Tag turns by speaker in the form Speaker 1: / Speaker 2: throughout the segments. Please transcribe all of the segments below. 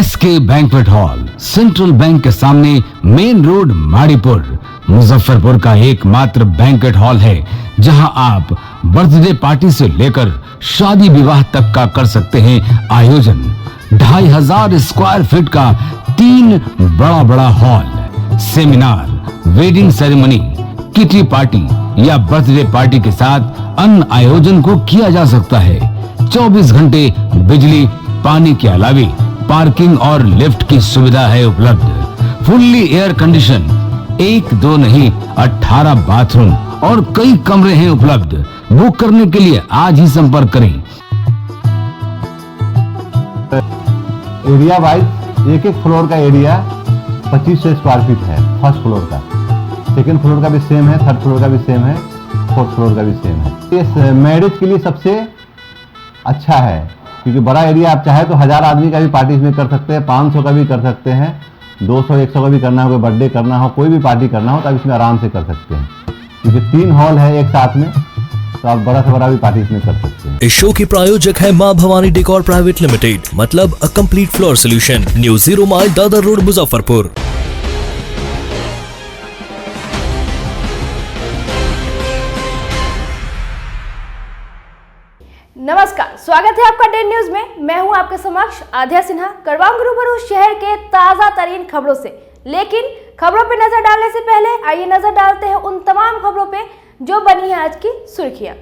Speaker 1: SK banquet hall, central bank के सामने, main road, Maripur, Muzaffarpur का एकमात्र बैंक्वेट हॉल है जहां आप बर्थडे पार्टी से लेकर शादी विवाह तक का कर सकते हैं आयोजन। 2500 स्क्वायर फीट का 3 बड़ा hall, seminar, wedding ceremony, kitty party या बर्थडे पार्टी के साथ अन्य आयोजन को किया जा सकता है। 24 घंटे बिजली पानी के अलावे पार्किंग और लिफ्ट की सुविधा है उपलब्ध। फुल्ली एयर कंडीशन, 1 2 नहीं 18 बाथरूम और कई कमरे हैं उपलब्ध। बुक करने के लिए आज ही संपर्क करें।
Speaker 2: एरिया वाइज एक फ्लोर का एरिया 2500 स्क्वायर फीट है। फर्स्ट फ्लोर का, सेकंड फ्लोर का भी सेम है, थर्ड फ्लोर का भी सेम है, फोर्थ फ्लोर का भी सेम है। ये मैरिज के लिए सबसे अच्छा है क्योंकि बड़ा एरिया, आप चाहे तो 1000 आदमी का भी पार्टी इसमें कर सकते हैं, 500 का भी कर सकते हैं, 200 100 का भी करना हो, कोई बर्थडे करना हो, कोई भी पार्टी करना हो तो आप इसमें आराम से कर सकते हैं क्योंकि 3 हॉल है एक साथ में, तो आप बड़ा से बड़ा भी पार्टी इसमें कर सकते हैं।
Speaker 3: इस शो के प्रायोजक है मां भवानी डेकोर प्राइवेट लिमिटेड, मतलब a complete floor solution, new 0 mile, Dadar road, Muzaffarpur.
Speaker 4: नमस्कार, स्वागत है आपका डेन न्यूज में। मैं हूं आपके समक्ष आध्या सिन्हा। करवाऊंगी रूबरू शहर के ताजा तरीन खबरों से, लेकिन खबरों पे नजर डालने से पहले आइए नजर डालते हैं उन तमाम खबरों पे जो बनी है आज की सुर्खियां।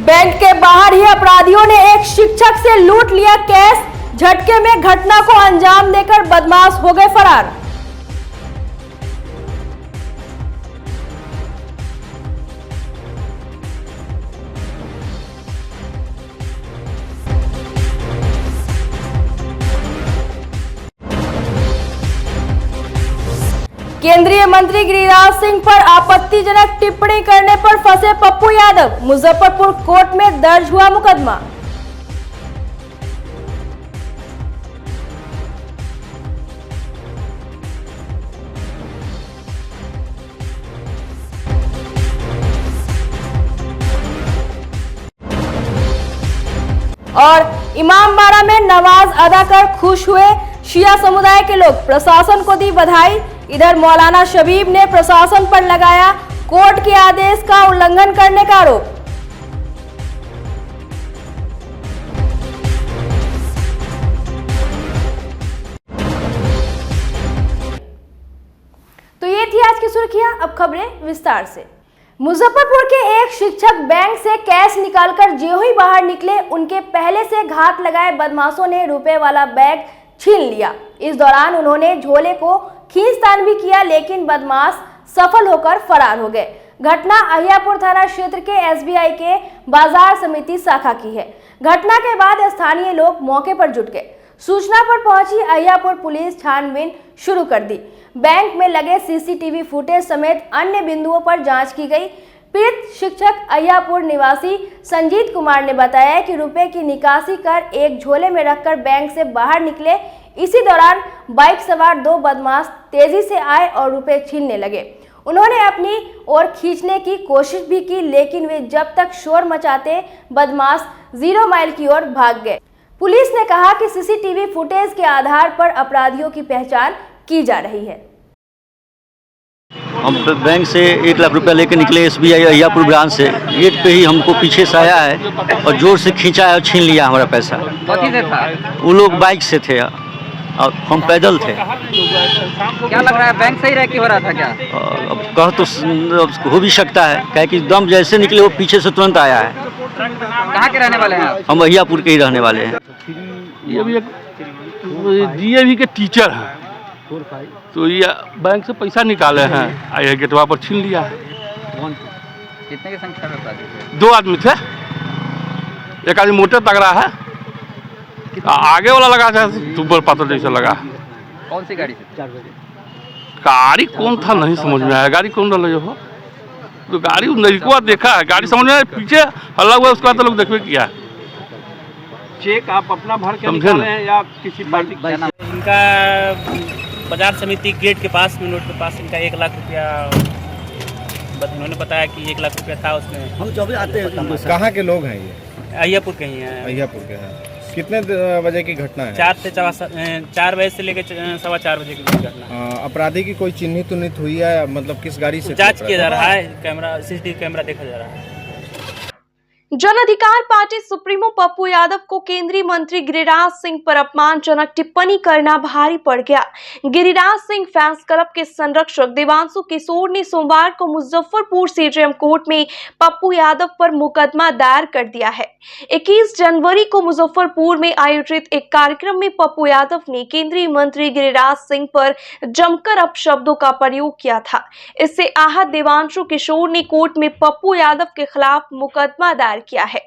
Speaker 4: बैंक के बाहर ही अपराधियों ने एक शिक्षक से लूट लिया कैश, झटके में घटना को अंजाम देकर बदमाश हो गए फरार। केंद्रीय मंत्री गिरिराज सिंह पर आपत्तिजनक टिप्पणी करने पर फंसे पप्पू यादव, मुजफ्फरपुर कोर्ट में दर्ज हुआ मुकदमा। और इमामबाड़ा में नमाज अदा कर खुश हुए शिया समुदाय के लोग, प्रशासन को दी बधाई। इधर मौलाना शबीब ने प्रशासन पर लगाया कोर्ट के आदेश का उल्लंघन करने का आरोप। तो ये थी आज की सुर्खियां, अब खबरें विस्तार से। मुजफ्फरपुर के एक शिक्षक बैंक से कैश निकालकर ज्यों ही बाहर निकले, उनके पहले से घात लगाए बदमाशों ने रुपए वाला बैग छीन लिया। इस दौरान उन्होंने झोले को खींचतान भी किया, लेकिन बदमाश सफल होकर फरार हो गए। घटना अहियापुर थाना क्षेत्र के SBI के बाजार समिति शाखा की है। घटना के बाद स्थानीय लोग मौके पर जुट गए। सूचना पर पहुंची अहियापुर पुलिस छानबीन शुरू कर दी। बैंक में लगे CCTV फुटेज समेत अन्य बिंदुओं पर जांच की गई। पीड़ित शिक्षक अहियापुर निवासी संजीत कुमार ने बताया कि रुपए की निकासी कर एक झोले में रखकर बैंक से बाहर निकले। इसी दौरान बाइक सवार 2 बदमाश तेजी से आए और रुपए छीनने लगे। उन्होंने अपनी ओर खींचने की कोशिश भी की, लेकिन वे जब तक शोर मचाते बदमाश 0 माइल की ओर भाग गए। पुलिस ने कहा कि CCTV फुटेज के आधार पर अपराधियों की पहचान की जा रही है।
Speaker 5: हम बैंक से 1 लाख रुपया लेकर निकले SBI अहियापुर ब्रांच से। गेट पे ही हमको पीछे से आया है और जोर से खींचा है और छीन लिया हमारा पैसा। वो लोग बाइक से थे और हम पैदल थे।
Speaker 6: क्या लग रहा है, बैंक सही रह के हो रहा था क्या?
Speaker 5: अब कह तो हो भी सकता है, क्या कि दम जैसे निकले वो पीछे से तुरंत आया है।
Speaker 6: कहाँ के रहने वाले हैं आप?
Speaker 5: हम अहियापुर के ही रहने वाले हैं।
Speaker 7: ये भी एक DAV के टीचर हैं, तो ये बैंक से पैसा निकाले हैं, आए गेटवा पर छीन लिया है।
Speaker 6: कितने की संख्या में अपराधी थे?
Speaker 7: 2 आदमी थे, एक आदमी मोटे तगड़ा है, आगे वाला लगा था सुपर पात्र जैसा लगा।
Speaker 6: कौन सी गाड़ी से?
Speaker 7: गाड़ी कौन था नहीं समझ में आया, गाड़ी कौन रहा हो, तो गाड़ी नजदीकवा देखा है, गाड़ी समझ में आया, पीछे हल्ला हुआ, उसके बाद तो लोग देखवे किया।
Speaker 8: चेक आप अपना भर के निकाले हैं या किसी पार्टी?
Speaker 9: इनका बाजार समिति गेट के पास, मेन रोड के पास इनका 1 लाख रुपया उन्होंने बताया कि 1 लाख रुपया था उसमें।
Speaker 10: हम जो भी आते हैं
Speaker 11: कहाँ के लोग हैं ये?
Speaker 9: अहियापुर के ही हैं।
Speaker 11: अहियापुर के हैं। कितने बजे की घटना है?
Speaker 9: 4 बजे से लेकर 4:15 बजे की घटना।
Speaker 11: अपराधी की कोई चिन्हित हुई है, मतलब किस गाड़ी से?
Speaker 9: जांच किया जा रहा है, कैमरा CCTV कैमरा देखा जा रहा है।
Speaker 12: जन अधिकार पार्टी सुप्रीमो पप्पू यादव को केंद्रीय मंत्री गिरिराज सिंह पर अपमानजनक टिप्पणी करना भारी पड़ गया। गिरिराज सिंह फैंस क्लब के संरक्षक देवांशु किशोर ने सोमवार को मुजफ्फरपुर CJM कोर्ट में पप्पू यादव पर मुकदमा दायर कर दिया है। 21 जनवरी को मुजफ्फरपुर में आयोजित एक कार्यक्रम में पप्पू यादव ने केंद्रीय मंत्री गिरिराज सिंह पर जमकर अपशब्दों का प्रयोग किया था। इससे आहत देवांशु किशोर ने कोर्ट में पप्पू यादव के खिलाफ मुकदमा दायर किया है।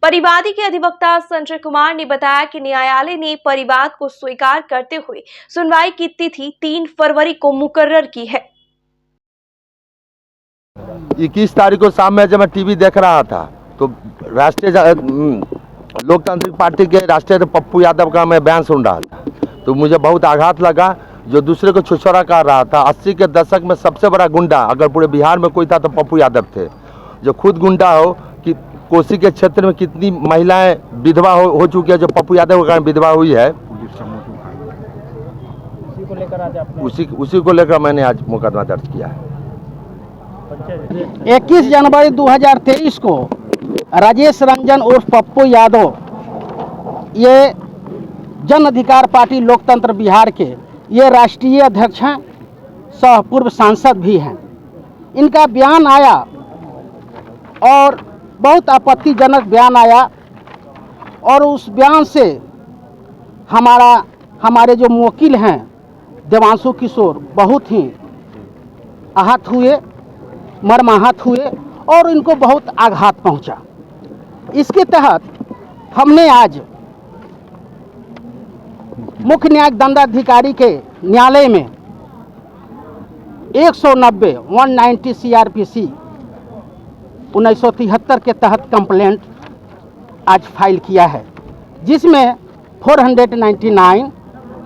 Speaker 12: परिवादी के अधिवक्ता संजय कुमार ने बताया कि न्यायालय ने परिवाद को स्वीकार करते हुए सुनवाई की तिथि 3 फरवरी को मुकर्रर की है।
Speaker 13: 21 तारीख को शाम में जब मैं टीवी देख रहा था तो राष्ट्रीय लोकतांत्रिक पार्टी के राष्ट्रीय पप्पू यादव का मैं बयान सुन रहा था, तो मुझे बहुत आघात लगा। जो दूसरे को छुछोरा कर रहा था, 80 के दशक में सबसे बड़ा गुंडा अगर पूरे बिहार में कोई था तो पप्पू यादव थे। जो खुद गुंडा हो कि कोसी के क्षेत्र में कितनी महिलाएं विधवा हो चुकी है, जो पप्पू यादव के कारण विधवा हुई है, उसी को लेकर मैंने आज मुकदमा दर्ज किया है।
Speaker 10: 21 जनवरी 2023 को राजेश रंजन उर्फ पप्पू यादव, ये जन अधिकार पार्टी लोकतंत्र बिहार के ये राष्ट्रीय अध्यक्ष हैं, सह पूर्व सांसद भी हैं। इनका बयान आया और बहुत आपत्तिजनक बयान आया और उस बयान से हमारे जो मुवक्किल हैं देवांशु किशोर बहुत ही आहत हुए, मर्माहत हुए और इनको बहुत आघात पहुंचा। इसके तहत हमने आज मुख्य न्यायिक दंडाधिकारी के न्यायालय में 190 CRPC 1973 के तहत कंप्लेंट आज फाइल किया है, जिसमें 499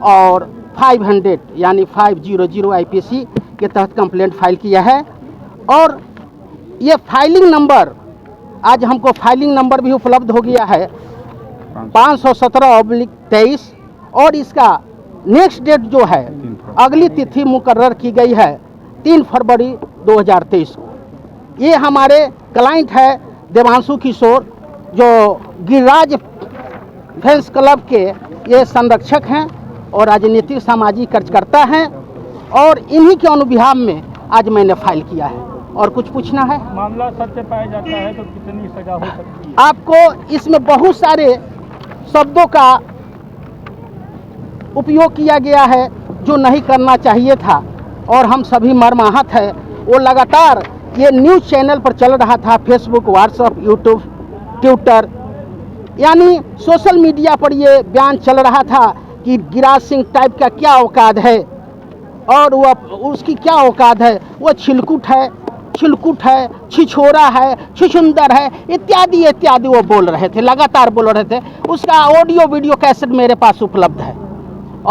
Speaker 10: और 500 यानी 500 IPC के तहत कंप्लेंट फाइल किया है। और ये फाइलिंग नंबर आज हमको फाइलिंग नंबर भी उपलब्ध हो गया है 517/23 और इसका नेक्स्ट डेट जो है अगली तिथि मुकर्रर की गई है 3 फरवरी 2023 को। ये हमारे क्लाइंट है देवांशु किशोर, जो गिरिराज फैंस क्लब के ये संरक्षक हैं और राजनीतिक सामाजिक कार्यकर्ता हैं और इन्हीं के अनुविभाग में आज मैंने फाइल किया है। और कुछ पूछना है?
Speaker 8: मामला सत्य पाया जाता है तो कितनी सजा हो सकती है?
Speaker 10: आपको इसमें बहुत सारे शब्दों का उपयोग किया गया है जो नहीं करना चाहिए था और हम सभी मर्माहत है। वो लगातार ये न्यूज़ चैनल पर चल रहा था, फेसबुक, व्हाट्सएप, यूट्यूब, ट्विटर, यानी सोशल मीडिया पर ये बयान चल रहा था कि गिरिराज सिंह टाइप का क्या औकात है और वह उसकी क्या औकात है, वो छिलकुट है, छिछोरा है, छुछुंदर है, इत्यादि इत्यादि वो बोल रहे थे, लगातार बोल रहे थे। उसका ऑडियो वीडियो कैसेट मेरे पास उपलब्ध है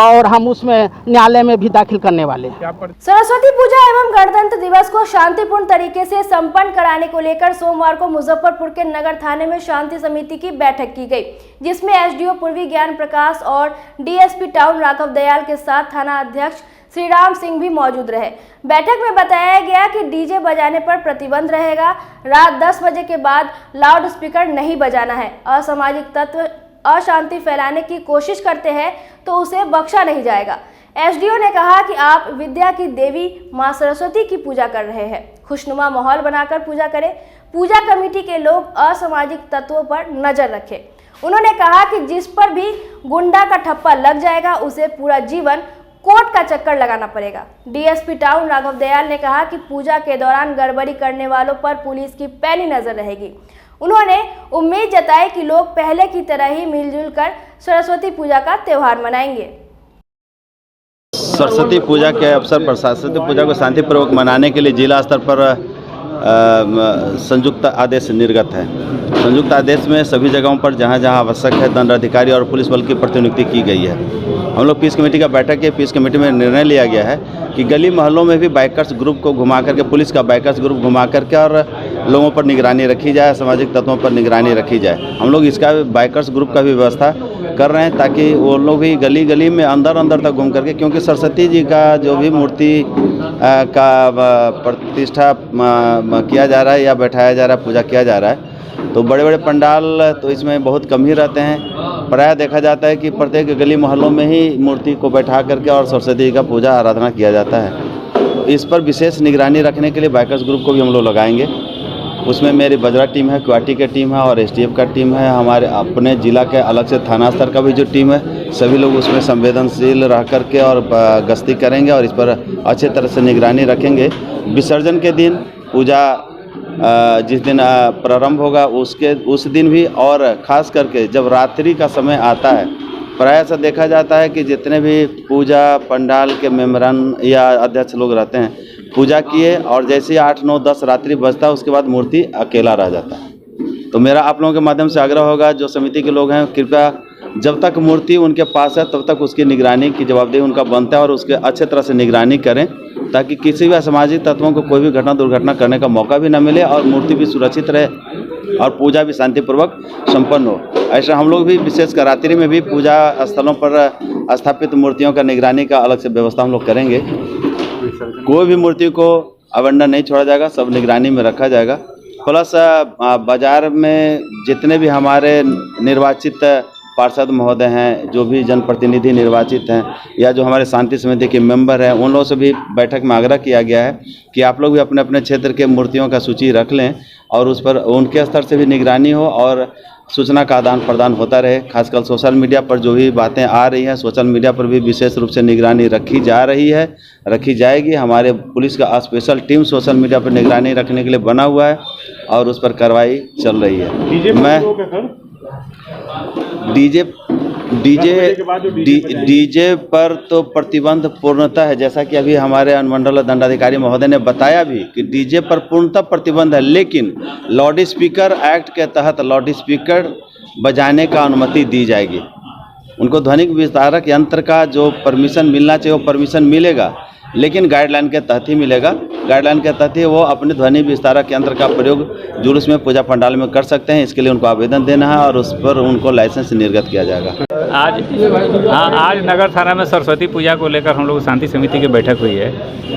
Speaker 10: और हम उसमें न्यायालय में भी दाखिल करने वाले हैं।
Speaker 4: सरस्वती पूजा एवं गणतंत्र दिवस को शांतिपूर्ण तरीके से संपन्न कराने को लेकर सोमवार को मुजफ्फरपुर के नगर थाने में शांति समिति की बैठक की गई, जिसमें SDO पूर्वी ज्ञान प्रकाश और DSP टाउन राघव दयाल के साथ थाना अध्यक्ष श्री राम सिंह भी मौजूद रहे। बैठक में बताया गया कि डीजे बजाने पर प्रतिबंध रहेगा, रात 10 बजे के बाद लाउड स्पीकर नहीं बजाना है, असामाजिक तत्व अशांति फैलाने की कोशिश करते हैं तो उसे बख्शा नहीं जाएगा। SDO ने कहा कि आप विद्या की देवी मां सरस्वती की पूजा कर रहे हैं, खुशनुमा माहौल बनाकर पूजा करें, पूजा कमेटी के लोग असामाजिक तत्वों पर नजर रखें। उन्होंने कहा कि जिस पर भी गुंडा का ठप्पा लग जाएगा उसे पूरा जीवन कोर्ट का चक्कर लगाना पड़ेगा। DSP टाउन राघव दयाल ने कहा कि पूजा के दौरान गड़बड़ी करने वालों पर पुलिस की पैनी नजर रहेगी। उन्होंने उम्मीद जताई कि लोग पहले की तरह ही मिलजुल कर सरस्वती पूजा का त्योहार मनाएंगे।
Speaker 14: सरस्वती पूजा के अवसर पर सरस्वती पूजा को शांतिपूर्वक मनाने के लिए जिला स्तर पर संयुक्त आदेश निर्गत है। संयुक्त आदेश में सभी जगहों पर जहां जहां आवश्यक है दंडाधिकारी और पुलिस बल की प्रतिनियुक्ति की गई है। हम लोग पीस कमेटी का बैठक है, पीस कमेटी में निर्णय लिया गया है कि गली मोहल्लों में भी बाइकर्स ग्रुप को घुमा करके, पुलिस का बाइकर्स ग्रुप घुमा करके और लोगों पर निगरानी रखी जाए, सामाजिक तत्वों पर निगरानी रखी जाए। हम लोग इसका बाइकर्स ग्रुप का भी व्यवस्था कर रहे हैं ताकि वो लोग भी गली गली में अंदर अंदर तक घूम करके, क्योंकि सरस्वती जी का जो भी मूर्ति का प्रतिष्ठा किया जा रहा है या बैठाया जा रहा है, पूजा किया जा रहा है, तो बड़े बड़े पंडाल तो इसमें बहुत कम ही रहते हैं। प्रायः देखा जाता है कि प्रत्येक गली मोहल्लों में ही मूर्ति को बैठा करके और सरस्वती जी का पूजा आराधना किया जाता है। तो इस पर विशेष निगरानी रखने के लिए बाइकर्स ग्रुप को भी हम लोग लगाएंगे। उसमें मेरी बजरा टीम है, क्वाटी की टीम है और एसटीएफ का टीम है। हमारे अपने ज़िला के अलग से थाना स्तर का भी जो टीम है, सभी लोग उसमें संवेदनशील रह करके और गश्ती करेंगे और इस पर अच्छे तरह से निगरानी रखेंगे। विसर्जन के दिन पूजा जिस दिन प्रारंभ होगा उस दिन भी, और ख़ास करके जब रात्रि का समय आता है, प्रायः से देखा जाता है कि जितने भी पूजा पंडाल के मेम्बरान या अध्यक्ष लोग रहते हैं, पूजा किए और जैसे 8, 9, 10 रात्रि बजता है उसके बाद मूर्ति अकेला रह जाता है। तो मेरा आप लोगों के माध्यम से आग्रह होगा, जो समिति के लोग हैं, कृपया जब तक मूर्ति उनके पास है तब तक उसकी निगरानी की जवाबदेही उनका बनता है और उसके अच्छे तरह से निगरानी करें ताकि किसी भी असामाजिक तत्वों को कोई भी घटना दुर्घटना करने का मौका भी न मिले और मूर्ति भी सुरक्षित रहे और पूजा भी शांतिपूर्वक संपन्न हो। ऐसा हम लोग भी विशेषकर रात्रि में भी पूजा स्थलों पर स्थापित मूर्तियों का निगरानी का अलग से व्यवस्था हम लोग करेंगे। कोई भी मूर्ति को अवंडन नहीं छोड़ा जाएगा, सब निगरानी में रखा जाएगा। प्लस बाजार में जितने भी हमारे निर्वाचित पार्षद महोदय हैं, जो भी जनप्रतिनिधि निर्वाचित हैं या जो हमारे शांति समिति के मेंबर हैं, उन लोगों से भी बैठक में आग्रह किया गया है कि आप लोग भी अपने अपने क्षेत्र के मूर्तियों का सूची रख लें और उस पर उनके स्तर से भी निगरानी हो और सूचना का आदान प्रदान होता रहे। खासकर सोशल मीडिया पर जो भी बातें आ रही हैं, सोशल मीडिया पर भी विशेष रूप से निगरानी रखी जा रही है, रखी जाएगी। हमारे पुलिस का स्पेशल टीम सोशल मीडिया पर निगरानी रखने के लिए बना हुआ है और उस पर कार्रवाई चल रही है। मैं डीजे पर तो प्रतिबंध पूर्णतः है, जैसा कि अभी हमारे अनुमंडल दंडाधिकारी महोदय ने बताया भी कि डीजे पर पूर्णतः प्रतिबंध है, लेकिन लाउड स्पीकर एक्ट के तहत लाउड स्पीकर बजाने का अनुमति दी जाएगी। उनको ध्वनिक विस्तारक यंत्र का जो परमिशन मिलना चाहिए वो परमिशन मिलेगा, लेकिन गाइडलाइन के तहत ही मिलेगा। गाइडलाइन के तहत ही वो अपने ध्वनि विस्तारक यंत्र का प्रयोग जुलूस में, पूजा पंडाल में कर सकते हैं। इसके लिए उनको आवेदन देना है और उस पर उनको लाइसेंस निर्गत किया जाएगा।
Speaker 9: आज नगर थाना में सरस्वती पूजा को लेकर हम लोग शांति समिति की बैठक हुई है।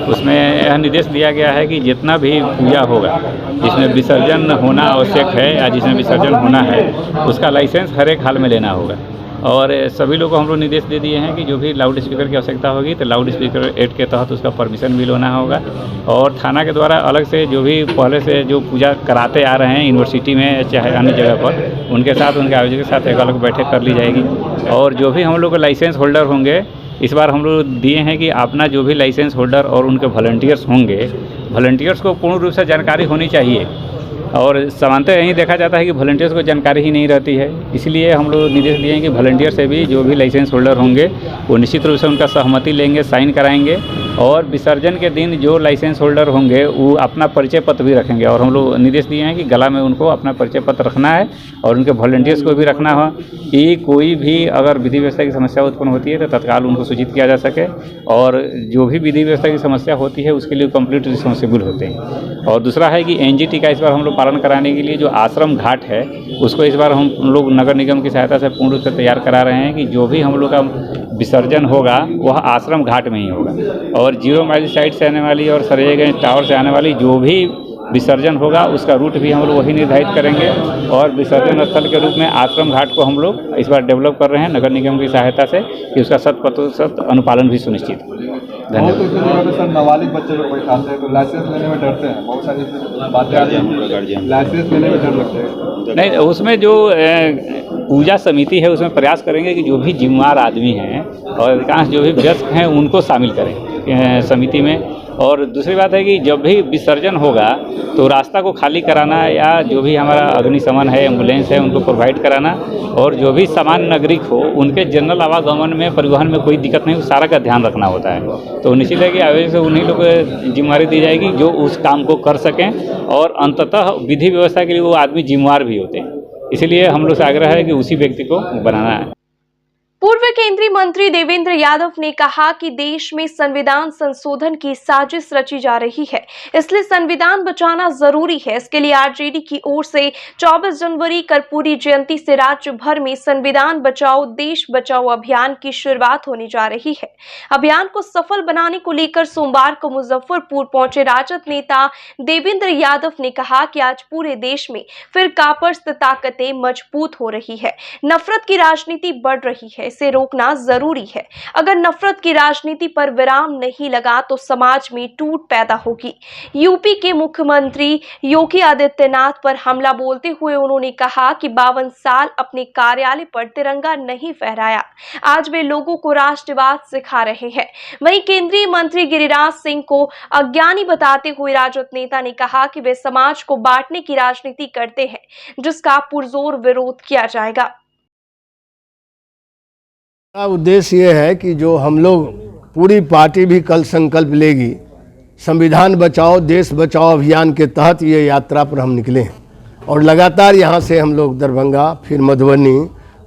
Speaker 9: उसमें यह निर्देश दिया गया है कि जितना भी पूजा होगा जिसमें विसर्जन होना आवश्यक है या जिसमें विसर्जन होना है, उसका लाइसेंस हर एक हाल में लेना होगा। और सभी लोगों को हम लोग निर्देश दे दिए हैं कि जो भी लाउड स्पीकर की आवश्यकता होगी तो लाउड स्पीकर एक्ट के तहत उसका परमिशन भी लेना होगा। और थाना के द्वारा अलग से जो भी पहले से जो पूजा कराते आ रहे हैं यूनिवर्सिटी में चाहे अन्य जगह पर, उनके साथ, उनके आयोजक के साथ एक अलग बैठक कर ली जाएगी। और जो भी हम लोग के लाइसेंस होल्डर होंगे, इस बार हम लोग दिए हैं कि अपना जो भी लाइसेंस होल्डर और उनके वॉलंटियर्स होंगे, वॉलंटियर्स को पूर्ण रूप से जानकारी होनी चाहिए। और सामान्यतः यही देखा जाता है कि वॉलंटियर्स को जानकारी ही नहीं रहती है, इसलिए हम लोग निर्देश दिए हैं कि वॉलंटियर से भी जो भी लाइसेंस होल्डर होंगे वो निश्चित रूप से उनका सहमति लेंगे, साइन कराएंगे। और विसर्जन के दिन जो लाइसेंस होल्डर होंगे वो अपना परिचय पत्र भी रखेंगे। और हम लोग निर्देश दिए हैं कि गला में उनको अपना परिचय पत्र रखना है और उनके वॉलंटियर्स को भी रखना हो कि कोई भी अगर विधि व्यवस्था की समस्या उत्पन्न होती है तो तत्काल उनको सूचित किया जा सके। और जो भी विधि व्यवस्था की समस्या होती है उसके लिए कंप्लीट रिस्पॉन्सिबल होते हैं। और दूसरा है कि एनजीटी का इस बार हम लोग पालन कराने के लिए जो आश्रम घाट है उसको इस बार हम लोग नगर निगम की सहायता से पूर्ण रूप से तैयार करा रहे हैं कि जो भी हम लोग का विसर्जन होगा वह आश्रम घाट में ही होगा। और 0 माइल साइड से आने वाली और सरेगंज टावर से आने वाली जो भी विसर्जन होगा उसका रूट भी हम लोग वही निर्धारित करेंगे। और विसर्जन स्थल के रूप में आश्रम घाट को हम लोग इस बार डेवलप कर रहे हैं नगर निगम की सहायता से कि उसका 100% अनुपालन भी सुनिश्चित हो।
Speaker 11: धन्यवाद। सर, नाबालिग बच्चे लोग बैठाते हैं तो लाइसेंस लेने में डरते हैं, बहुत सारी बातें आती हैं, लाइसेंस लेने में डर लगता है।
Speaker 9: नहीं, उसमें जो पूजा समिति है उसमें प्रयास करेंगे कि जो भी जिम्मेदार आदमी हैं और अधिकांश जो भी वयस्क हैं उनको शामिल करें समिति में। और दूसरी बात है कि जब भी विसर्जन होगा तो रास्ता को खाली कराना या जो भी हमारा अग्निशमन है, एम्बुलेंस है, उनको प्रोवाइड कराना, और जो भी सामान्य नागरिक हो उनके जनरल आवागमन में, परिवहन में कोई दिक्कत नहीं, सारा का ध्यान रखना होता है। तो निश्चित है कि आगे से उन्हीं लोग को जिम्मेवारी दी जाएगी जो उस काम को कर सकें, और अंततः विधि व्यवस्था के लिए वो आदमी जिम्मेवार भी होते हैं। इसीलिए हम लोग से आग्रह है कि उसी व्यक्ति को बनाना है।
Speaker 12: पूर्व केंद्रीय मंत्री देवेंद्र यादव ने कहा कि देश में संविधान संशोधन की साजिश रची जा रही है, इसलिए संविधान बचाना जरूरी है। इसके लिए आरजेडी की ओर से 24 जनवरी कर्पूरी जयंती से राज्य भर में संविधान बचाओ देश बचाओ अभियान की शुरुआत होने जा रही है। अभियान को सफल बनाने को लेकर सोमवार को मुजफ्फरपुर पहुंचे राजद नेता देवेंद्र यादव ने कहा कि आज पूरे देश में फिरकापरस्त ताकतें मजबूत हो रही है, नफरत की राजनीति बढ़ रही है, इसे रोकना जरूरी है। अगर नफरत की राजनीति पर विराम नहीं लगा तो समाज में टूट पैदा होगी। यूपी के मुख्यमंत्री योगी आदित्यनाथ पर हमला बोलते हुए उन्होंने कहा कि 52 साल अपने कार्यालय पर तिरंगा नहीं फहराया, आज वे लोगों को राष्ट्रवाद सिखा रहे हैं। वहीं केंद्रीय मंत्री गिरिराज सिंह को अज्ञानी बताते हुए राजद नेता ने कहा कि वे समाज को बांटने की राजनीति करते हैं, जिसका पुरजोर विरोध किया जाएगा।
Speaker 15: उद्देश्य ये है कि जो हम लोग पूरी पार्टी भी कल संकल्प लेगी, संविधान बचाओ देश बचाओ अभियान के तहत ये यात्रा पर हम निकले हैं, और लगातार यहाँ से हम लोग दरभंगा, फिर मधुबनी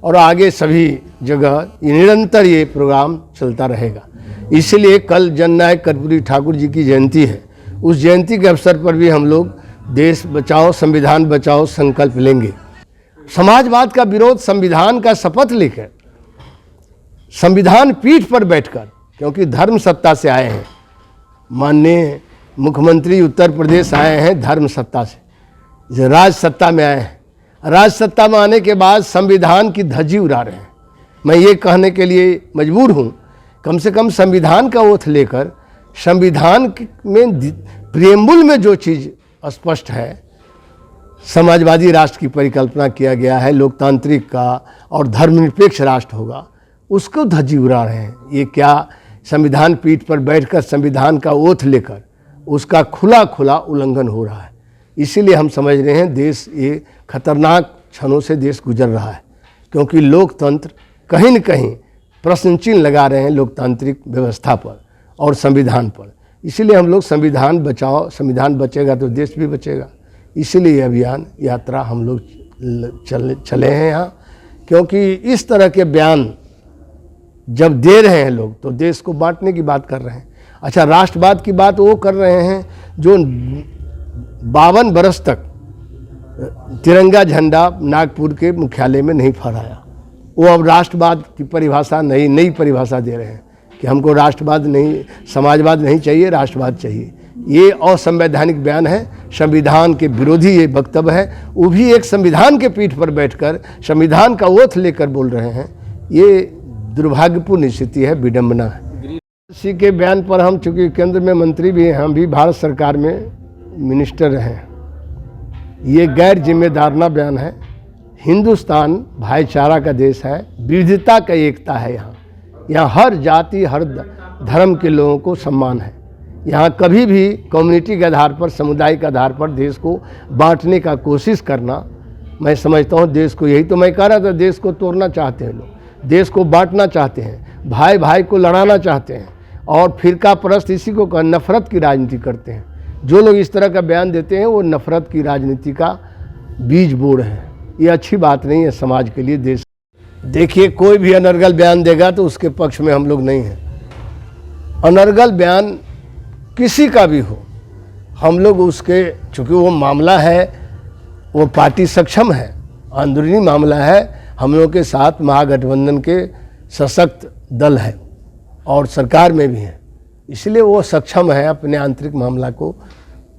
Speaker 15: और आगे सभी जगह निरंतर ये प्रोग्राम चलता रहेगा। इसलिए कल जननायक कर्पूरी ठाकुर जी की जयंती है, उस जयंती के अवसर पर भी हम लोग देश बचाओ संविधान बचाओ संकल्प लेंगे। समाजवाद का विरोध संविधान का शपथ लेकर, संविधान पीठ पर बैठकर, क्योंकि धर्म सत्ता से आए हैं, माननीय मुख्यमंत्री उत्तर प्रदेश आए हैं धर्म सत्ता से, राज सत्ता में आए हैं। राज सत्ता में आने के बाद संविधान की धज्जी उड़ा रहे हैं। मैं ये कहने के लिए मजबूर हूँ, कम से कम संविधान का ओथ लेकर, संविधान में प्रियम्बुल में जो चीज़ स्पष्ट है, समाजवादी राष्ट्र की परिकल्पना किया गया है, लोकतांत्रिक का और धर्मनिरपेक्ष राष्ट्र होगा, उसको धज्जी उड़ा रहे हैं। ये क्या संविधान पीठ पर बैठकर संविधान का ओथ लेकर उसका खुला खुला उल्लंघन हो रहा है। इसीलिए हम समझ रहे हैं देश ये खतरनाक क्षणों से देश गुजर रहा है, क्योंकि लोकतंत्र कहीं न कहीं प्रश्न चिन्ह लगा रहे हैं लोकतांत्रिक व्यवस्था पर और संविधान पर। इसीलिए हम लोग संविधान बचाओ, संविधान बचेगा तो देश भी बचेगा। इसीलिए ये अभियान यात्रा हम लोग चले हैं यहाँ, क्योंकि इस तरह के बयान जब दे रहे हैं लोग तो देश को बांटने की बात कर रहे हैं। अच्छा, राष्ट्रवाद की बात वो कर रहे हैं जो 52 बरस तक तिरंगा झंडा नागपुर के मुख्यालय में नहीं फहराया, वो अब राष्ट्रवाद की परिभाषा नई परिभाषा दे रहे हैं कि हमको राष्ट्रवाद नहीं, समाजवाद नहीं चाहिए, राष्ट्रवाद चाहिए। ये असंवैधानिक बयान है, संविधान के विरोधी ये वक्तव्य है। वो भी एक संविधान के पीठ पर बैठकर संविधान का ओथ लेकर बोल रहे हैं। ये दुर्भाग्यपूर्ण स्थिति है, विडंबना है। इसी के बयान पर हम चूँकि केंद्र में मंत्री भी हैं, हम भी भारत सरकार में मिनिस्टर रहे हैं, ये गैर जिम्मेदाराना बयान है। हिंदुस्तान भाईचारा का देश है, विविधता का एकता है। यहाँ हर जाति हर धर्म के लोगों को सम्मान है। यहाँ कभी भी कम्युनिटी के आधार पर, समुदाय के आधार पर देश को बांटने का कोशिश करना, मैं समझता हूँ देश को, यही तो मैं कह रहा था, देश को तोड़ना चाहते हैं लोग, देश को बांटना चाहते हैं, भाई भाई को लड़ाना चाहते हैं, और फिरका परस्त इसी को नफरत की राजनीति करते हैं। जो लोग इस तरह का बयान देते हैं वो नफरत की राजनीति का बीज बो रहे हैं। ये अच्छी बात नहीं है समाज के लिए, देश। देखिए, कोई भी अनर्गल बयान देगा तो उसके पक्ष में हम लोग नहीं हैं। अनर्गल बयान किसी का भी हो, हम लोग उसके, चूँकि वो मामला है, वो पार्टी सक्षम है, अंदरूनी मामला है, हम लोग के साथ महागठबंधन के सशक्त दल है और सरकार में भी है, इसलिए वो सक्षम है अपने आंतरिक मामला को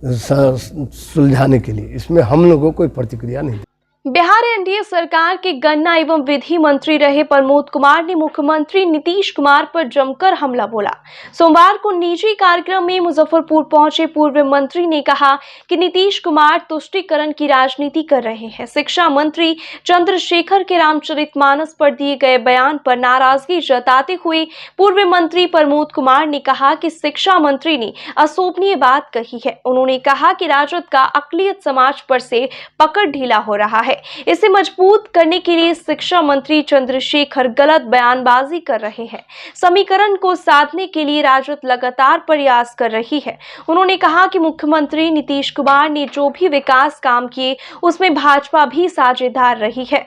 Speaker 15: सुलझाने के लिए। इसमें हम लोगों को कोई प्रतिक्रिया नहीं।
Speaker 12: बिहार एनडीए सरकार के गन्ना एवं विधि मंत्री रहे प्रमोद कुमार ने मुख्यमंत्री नीतीश कुमार पर जमकर हमला बोला। सोमवार को निजी कार्यक्रम में मुजफ्फरपुर पहुंचे पूर्व मंत्री ने कहा कि नीतीश कुमार तुष्टीकरण की राजनीति कर रहे हैं। शिक्षा मंत्री चंद्रशेखर के रामचरितमानस पर दिए गए बयान पर नाराजगी जताते हुए पूर्व मंत्री प्रमोद कुमार ने कहा कि शिक्षा मंत्री ने अशोभनीय बात कही है। उन्होंने कहा कि राजद का अक़लियत समाज पर से पकड़ ढीला हो रहा है। इसे मजबूत करने के लिए शिक्षा मंत्री चंद्रशेखर गलत बयानबाजी कर रहे हैं। समीकरण को साधने के लिए राजद लगातार प्रयास कर रही है। उन्होंने कहा कि मुख्यमंत्री नीतीश कुमार ने जो भी विकास काम किए उसमें भाजपा भी साझेदार रही है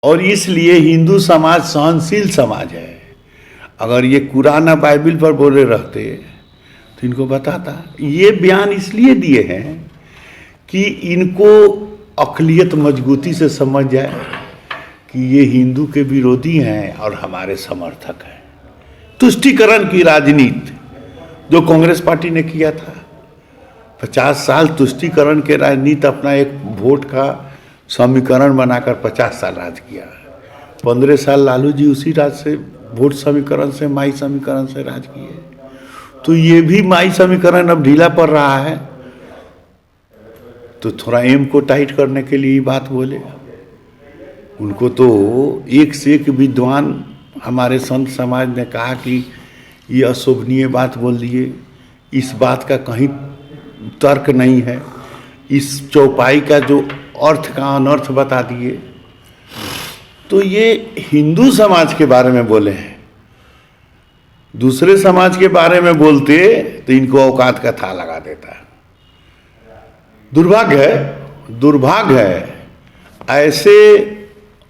Speaker 16: और इसलिए हिंदू समाज सहनशील समाज है। अगर ये कुरान बाइबिल पर बोले रहते तो इनको बताता। ये बयान इसलिए दिए हैं कि इनको अक़लियत मजबूती से समझ जाए कि ये हिंदू के विरोधी हैं और हमारे समर्थक हैं। तुष्टीकरण की राजनीति जो कांग्रेस पार्टी ने किया था, 50 साल तुष्टीकरण के राजनीति अपना एक वोट का समीकरण बनाकर 50 साल राज किया। 15 साल लालू जी उसी राज से वोट समीकरण से माई समीकरण से राज किए। तो ये भी माई समीकरण अब ढीला पड़ रहा है, तो थोड़ा एम को टाइट करने के लिए बात बोले। उनको तो एक से एक विद्वान हमारे संत समाज ने कहा कि ये अशोभनीय बात बोल दिए, इस बात का कहीं तर्क नहीं है, इस चौपाई का जो अर्थ का अनर्थ बता दिए। तो ये हिंदू समाज के बारे में बोले हैं। दूसरे समाज के बारे में बोलते तो इनको औकात का था लगा देता है। दुर्भाग्य है ऐसे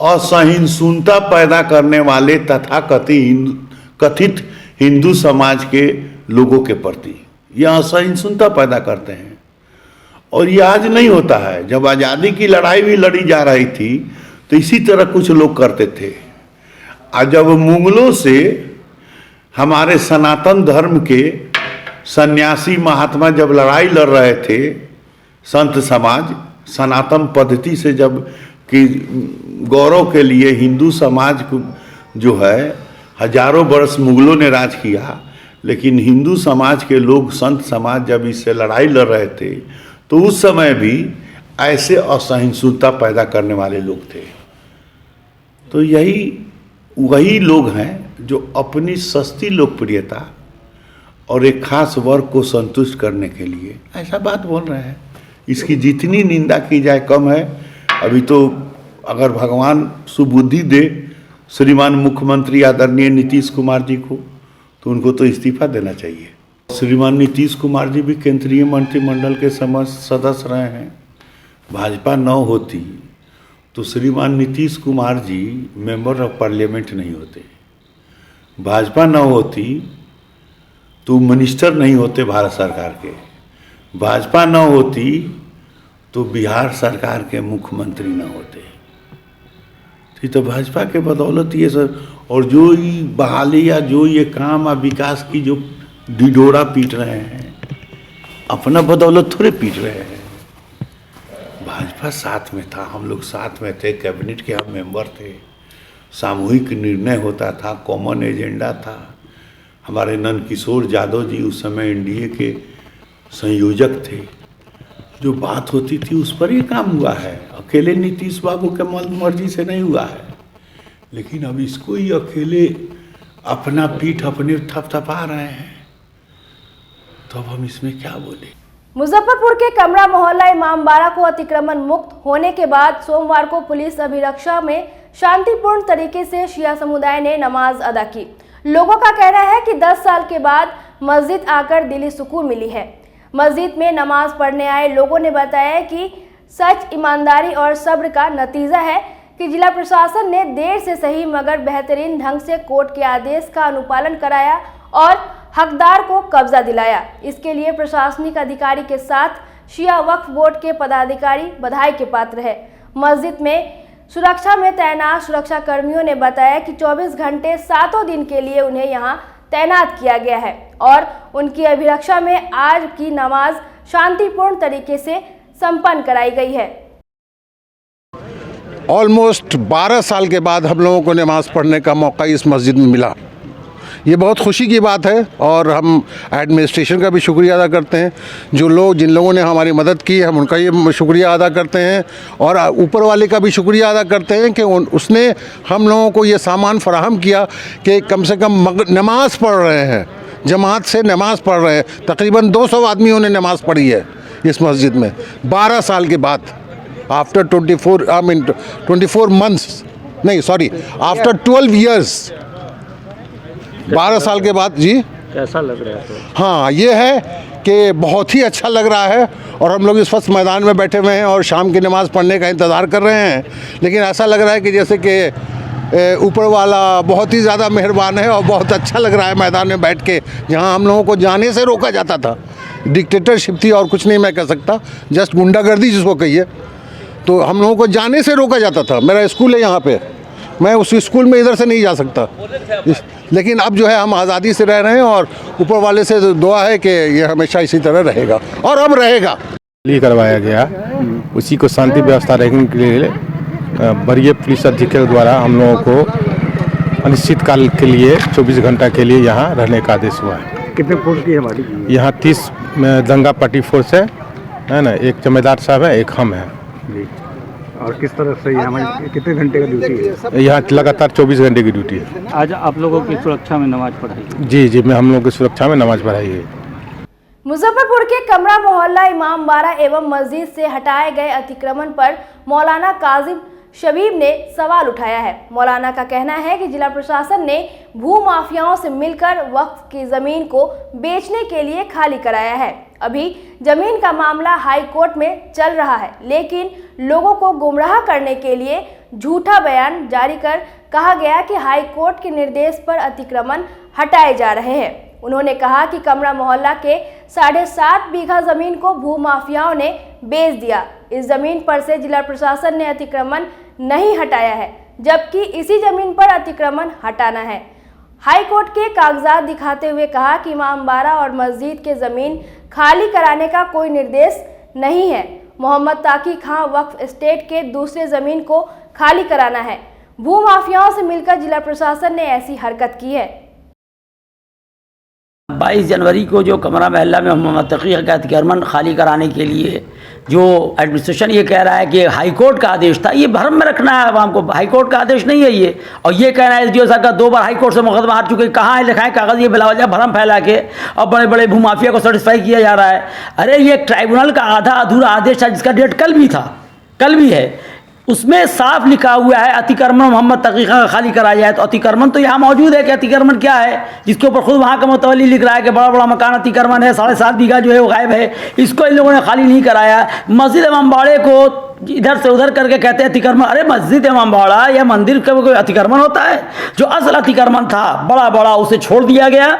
Speaker 16: असहिष्णुता पैदा करने वाले तथा कथित हिंदू समाज के लोगों के प्रति। यह असहिष्णुता पैदा करते हैं और ये आज नहीं होता है। जब आज़ादी की लड़ाई भी लड़ी जा रही थी तो इसी तरह कुछ लोग करते थे। आज जब मुगलों से हमारे सनातन धर्म के सन्यासी महात्मा जब लड़ाई लड़ रहे थे, संत समाज सनातन पद्धति से जब कि गौरव के लिए हिंदू समाज को जो है हजारों वर्ष मुगलों ने राज किया, लेकिन हिंदू समाज के लोग संत समाज जब इससे लड़ाई लड़ रहे थे तो उस समय भी ऐसे असहिष्णुता पैदा करने वाले लोग थे। तो वही लोग हैं जो अपनी सस्ती लोकप्रियता और एक खास वर्ग को संतुष्ट करने के लिए ऐसा बात बोल रहे हैं। इसकी जितनी निंदा की जाए कम है। अभी तो अगर भगवान सुबुद्धि दे श्रीमान मुख्यमंत्री आदरणीय नीतीश कुमार जी को, तो उनको तो इस्तीफा देना चाहिए। श्रीमान नीतीश कुमार जी भी केंद्रीय मंत्रिमंडल के सदस्य रहे हैं। भाजपा न होती तो श्रीमान Nitish Kumar ji member of parliament नहीं होते। भाजपा न होती तो मिनिस्टर नहीं होते भारत सरकार के। भाजपा न होती तो बिहार सरकार के मुख्यमंत्री न होते। तो भाजपा के बदौलत ये सब, और जो ये बहाली या जो ये काम या विकास की जो ढिढोरा पीट रहे हैं, अपना बदौलत थोड़े पीट रहे हैं। भाजपा साथ में था, हम लोग साथ में थे, कैबिनेट के हम मेंबर थे, सामूहिक निर्णय होता था, कॉमन एजेंडा था। हमारे नंद किशोर यादव जी उस समय एनडीए के संयोजक थे। जो बात होती थी उस पर ये काम हुआ है। अकेले नीतीश बाबू के मर्जी से नहीं हुआ है, लेकिन अब इसको ही अकेले अपना पीठ अपने थपथपा रहे हैं, तो अब हम इसमें क्या बोले।
Speaker 4: मुजफ्फरपुर के कमरा मोहल्ला इमामबाड़ा को अतिक्रमण मुक्त होने के बाद सोमवार को पुलिस अभिरक्षा में शांतिपूर्ण तरीके से शिया समुदाय ने नमाज अदा की। लोगों का कहना है कि 10 साल के बाद मस्जिद आकर दिली सुकून मिली है। मस्जिद में नमाज पढ़ने आए लोगों ने बताया कि सच, ईमानदारी और सब्र का नतीजा है कि जिला प्रशासन ने देर से सही मगर बेहतरीन ढंग से कोर्ट के आदेश का अनुपालन कराया और हकदार को कब्जा दिलाया। इसके लिए प्रशासनिक अधिकारी के साथ शिया वक्फ बोर्ड के पदाधिकारी बधाई के पात्र है। मस्जिद में सुरक्षा में तैनात सुरक्षा कर्मियों ने बताया कि 24 घंटे 7 दिन के लिए उन्हें यहां तैनात किया गया है और उनकी अभिरक्षा में आज की नमाज शांतिपूर्ण तरीके से संपन्न कराई गई है।
Speaker 17: ऑलमोस्ट 12 साल के बाद हम लोगों को नमाज़ पढ़ने का मौका इस मस्जिद में मिला। ये बहुत खुशी की बात है और हम एडमिनिस्ट्रेशन का भी शुक्रिया अदा करते हैं। जिन लोगों ने हमारी मदद की हम उनका ये शुक्रिया अदा करते हैं और ऊपर वाले का भी शुक्रिया अदा करते हैं कि उसने हम लोगों को ये सामान फराहम किया कि कम से कम नमाज़ पढ़ रहे हैं, जमात से नमाज़ पढ़ रहे हैं। तकरीबन 200 आदमियों ने नमाज़ पढ़ी है इस मस्जिद में 12 साल के बाद। आफ्टर 24 मंथ्स नहीं सॉरी आफ्टर 12 ईयर्स 12 साल के बाद। जी
Speaker 9: कैसा लग रहा है? तो
Speaker 17: हाँ, ये है कि बहुत ही अच्छा लग रहा है और हम लोग इस वक्त मैदान में बैठे हुए हैं और शाम की नमाज़ पढ़ने का इंतज़ार कर रहे हैं। लेकिन ऐसा लग रहा है कि जैसे कि ऊपर वाला बहुत ही ज़्यादा मेहरबान है और बहुत अच्छा लग रहा है मैदान में बैठ के, जहाँ हम लोगों को जाने से रोका जाता था। डिक्टेटरशिप थी और कुछ नहीं मैं कह सकता, जस्ट गुंडागर्दी जिसको कहिए, तो हम लोगों को जाने से रोका जाता था। मेरा स्कूल है यहाँ पे, मैं उस स्कूल में इधर से नहीं जा सकता, लेकिन अब जो है हम आज़ादी से रह रहे हैं और ऊपर वाले से दुआ है कि ये हमेशा इसी तरह रहेगा और अब रहेगा।
Speaker 18: करवाया गया उसी को शांति व्यवस्था रखने के लिए वरीय पुलिस अधीक्षक द्वारा हम लोगों को अनिश्चित काल के लिए 24 घंटा के लिए यहाँ रहने का आदेश हुआ है।
Speaker 8: कितने फोर्स की हमारी?
Speaker 18: यहाँ 30 दंगा पार्टी फोर्स है ना, एक जमेदार साहब है, एक हम है।
Speaker 8: और किस तरह से हमारी कितने घंटे का ड्यूटी है?
Speaker 18: यहाँ लगातार 24 घंटे की ड्यूटी है।
Speaker 8: आज आप लोगों की सुरक्षा में नमाज पढ़ाई?
Speaker 18: जी मैं हम लोगों की सुरक्षा में नमाज पढ़ाई है।
Speaker 4: मुजफ्फरपुर के कमरा मोहल्ला इमामबाड़ा एवं मस्जिद से हटाए गए अतिक्रमण पर मौलाना काजिम शबीब ने सवाल उठाया है। मौलाना का कहना है कि जिला प्रशासन ने भू माफियाओं से मिलकर वक्फ की जमीन को बेचने के लिए खाली कराया है। अभी जमीन का मामला हाई कोर्ट में चल रहा है, लेकिन लोगों को गुमराह करने के लिए झूठा बयान जारी कर कहा गया कि हाई कोर्ट के निर्देश पर अतिक्रमण हटाए जा रहे हैं। उन्होंने कहा कि कमरा मोहल्ला के 7.5 बीघा जमीन को भू माफियाओं ने बेच दिया। इस जमीन पर से जिला प्रशासन ने अतिक्रमण नहीं हटाया है, जबकि इसी जमीन पर अतिक्रमण हटाना है। हाई कोर्ट के कागजात दिखाते हुए कहा कि इमामबाड़ा और मस्जिद के जमीन खाली कराने का कोई निर्देश नहीं है। मोहम्मद ताकी खां वक्फ एस्टेट के दूसरे जमीन को खाली कराना है। भू माफियाओं से मिलकर जिला प्रशासन ने ऐसी हरकत की है।
Speaker 19: 22 जनवरी को जो कमरा महल्ला में मोहम्मद तकी का अतिक्रमण खाली कराने के लिए जो एडमिनिस्ट्रेशन ये कह रहा है कि हाई कोर्ट का आदेश था, ये भ्रम में रखना है आवाम को। हाई कोर्ट का आदेश नहीं है ये, और ये कहना है एसडीओ साहब का 2 बार हाई कोर्ट से मुकदमा हार चुके, कहाँ है लिखा है कागज़, ये बिलावजह भ्रम फैला के और बड़े बड़े भूमाफिया को सेटिस्फाई किया जा रहा है। अरे ये ट्राइब्यूनल का आधा अधूरा आदेश था जिसका डेट कल भी था, कल भी है, उसमें साफ लिखा हुआ है अतिक्रमण मोहम्मद तकी खां का खाली कराया जाए। तो अतिक्रमण तो यहाँ मौजूद है कि अतिक्रमण क्या है, जिसके ऊपर खुद वहाँ का मुतवल्ली लिख रहा है कि बड़ा बड़ा मकान अतिक्रमण है, 7.5 बीघा जो है वो गायब है, इसको इन लोगों ने खाली नहीं कराया। मस्जिद इमामबाड़े को इधर से उधर करके कहते हैं अतिक्रमण। अरे मस्जिद इमामबाड़ा या मंदिर का कोई अतिक्रमण होता है? जो असल अतिक्रमण था बड़ा बड़ा उसे छोड़ दिया गया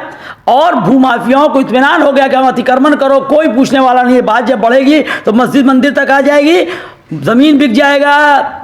Speaker 19: और भूमाफियाओं को इत्मीनान हो गया कि हम अतिक्रमण करो, कोई पूछने वाला नहीं है। बात जब बढ़ेगी तो मस्जिद मंदिर तक आ जाएगी, ज़मीन बिक जाएगा,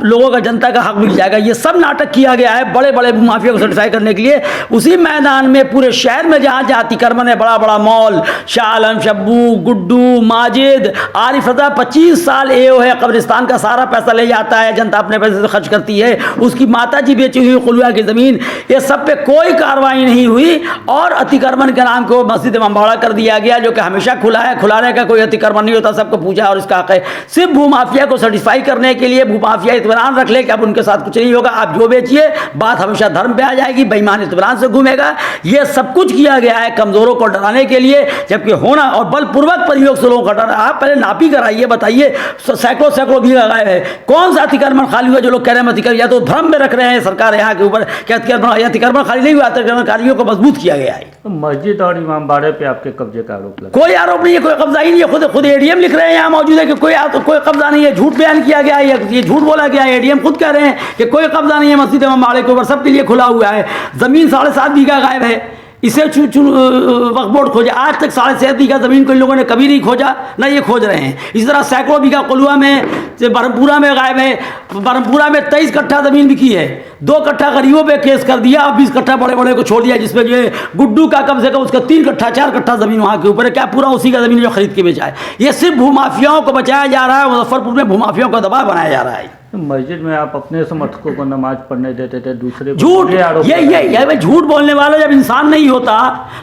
Speaker 19: लोगों का जनता का हक बिक जाएगा। ये सब नाटक किया गया है बड़े बड़े माफिया को सेटिस्फाई करने के लिए। उसी मैदान में पूरे शहर में जहाँ जहाँ अतिक्रमण है, बड़ा बड़ा मॉल, शाह आलम, शब्बू, गुड्डू, माजिद, आरिफ रज़ा 25 साल एओ है, कब्रिस्तान का सारा पैसा ले जाता है, जनता अपने पैसे से खर्च करती है, उसकी माता जी बेची हुई खुलवा की ज़मीन, ये सब पे कोई कार्रवाई नहीं हुई और अतिक्रमण के नाम को मस्जिद इमामबाड़ा कर दिया गया, जो कि हमेशा खुला है, खुलाने का कोई अतिक्रमण नहीं होता, सबको पूछा और इसका हक है। सिर्फ भूमाफिया को सेटिस्फाई करने के लिए भूमाफिया इत्मीनान रख ले कि अब उनके साथ कुछ नहीं होगा, आप जो बेचिए, बात हमेशा धर्म पे आ जाएगी, बेईमान इत्मीनान से घूमेगा। ये सब कुछ किया गया है कमजोरों को डराने के लिए, जबकि होना और बलपूर्वक प्रयोग से लोगों को डरा। आप पहले नापी कराइए, बताइए सैकड़ों सैकड़ों भी लगाए हैं, कौन सा अतिक्रमण खाली हुआ जो लोग कह रहे हैं अतिक्रमण, या तो भ्रम में रख रहे हैं सरकार यहाँ के ऊपर कि अतिक्रमण खाली नहीं हुआ, अतिक्रमणकारियों को मजबूत किया गया है।
Speaker 9: मस्जिद और इमामबाड़े पे आपके कब्जे का आरोप लगा?
Speaker 19: कोई आरोप नहीं है, कोई कब्जा ही नहीं है, खुद एडीएम लिख रहे हैं यहाँ मौजूद है कि कोई कब्जा नहीं है, झूठ बयान किया गया है, ये झूठ बोला गया है। एडीएम खुद कह रहे हैं कि कोई कब्जा नहीं है मस्जिद इमामबाड़े के ऊपर, सबके लिए खुला हुआ है। जमीन 7.5 बीघा गायब है, इसे वक्फ बोर्ड खोजा, आज तक 7.5 बीघा जमीन को इन लोगों ने कभी नहीं खोजा, ना ये खोज रहे हैं। इसी तरह सैकड़ों बीघा कोलुआ में, बरहमपुरा में गायब है, बरहमपुरा में 23 कट्ठा जमीन बिकी है, 2 कट्ठा गरीबों पे केस कर दिया, अब 20 कट्ठा बड़े बड़े को छोड़ दिया, जिसमें जो है गुड्डू का कम से कम उसका 3 कट्ठा 4 कट्ठा जमीन वहाँ के ऊपर है, क्या पूरा उसी का जमीन जो खरीद के बेचा है। ये सिर्फ भूमाफियाओं को बचाया जा रहा है, मुजफ्फरपुर में भूमाफियाओं का दबाव बनाया जा रहा है।
Speaker 20: मस्जिद में आप अपने समर्थकों को नमाज पढ़ने देते थे, दूसरे
Speaker 19: झूठ, ये भाई झूठ बोलने वाला जब इंसान नहीं होता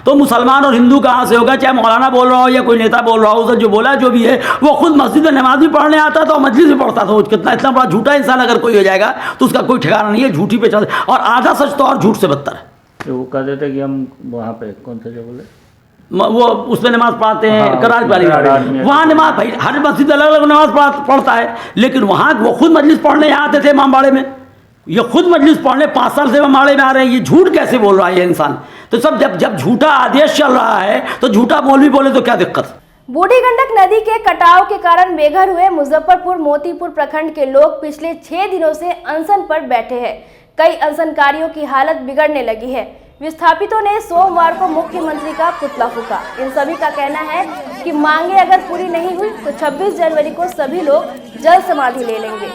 Speaker 19: तो मुसलमान और हिंदू कहाँ से होगा? चाहे मौलाना बोल रहा हो या कोई नेता बोल रहा हो, उसे जो बोला जो भी है, वो खुद मस्जिद में नमाज भी पढ़ने आता था और मस्जिद में पढ़ता था। कितना इतना बड़ा झूठा इंसान अगर कोई हो जाएगा तो उसका कोई ठिकाना नहीं है, झूठी पे चल। और आधा सच तो और झूठ से बदतर है।
Speaker 20: वो कह देते कि हम वहाँ पे कौन से जो बोले
Speaker 19: वो उसमें नमाज पढ़ाते हैं, कराच वाली वहाँ नमाज, भाई हर मस्जिद अलग अलग नमाज पढ़ता है, लेकिन वहाँ वो खुद मजलिस पढ़ने यहाँ आते थे इमामबाड़े में। ये खुद मजलिस पढ़ने 5 साल से इमामबाड़े में आ रहे हैं। ये झूठ कैसे बोल रहा है ये इंसान? तो सब जब झूठा आदेश चल रहा है तो झूठा मौलवी बोले तो क्या दिक्कत?
Speaker 4: बूढ़ी गंडक नदी के कटाव के कारण बेघर हुए मुजफ्फरपुर मोतीपुर प्रखंड के लोग पिछले 6 दिनों से अनशन पर बैठे हैं। कई अनशनकारियों की हालत बिगड़ने लगी है। विस्थापितों ने सोमवार को मुख्यमंत्री का पुतला फूंका। इन सभी का कहना है कि मांगे अगर पूरी नहीं हुई तो 26 जनवरी को सभी लोग जल समाधि ले लेंगे।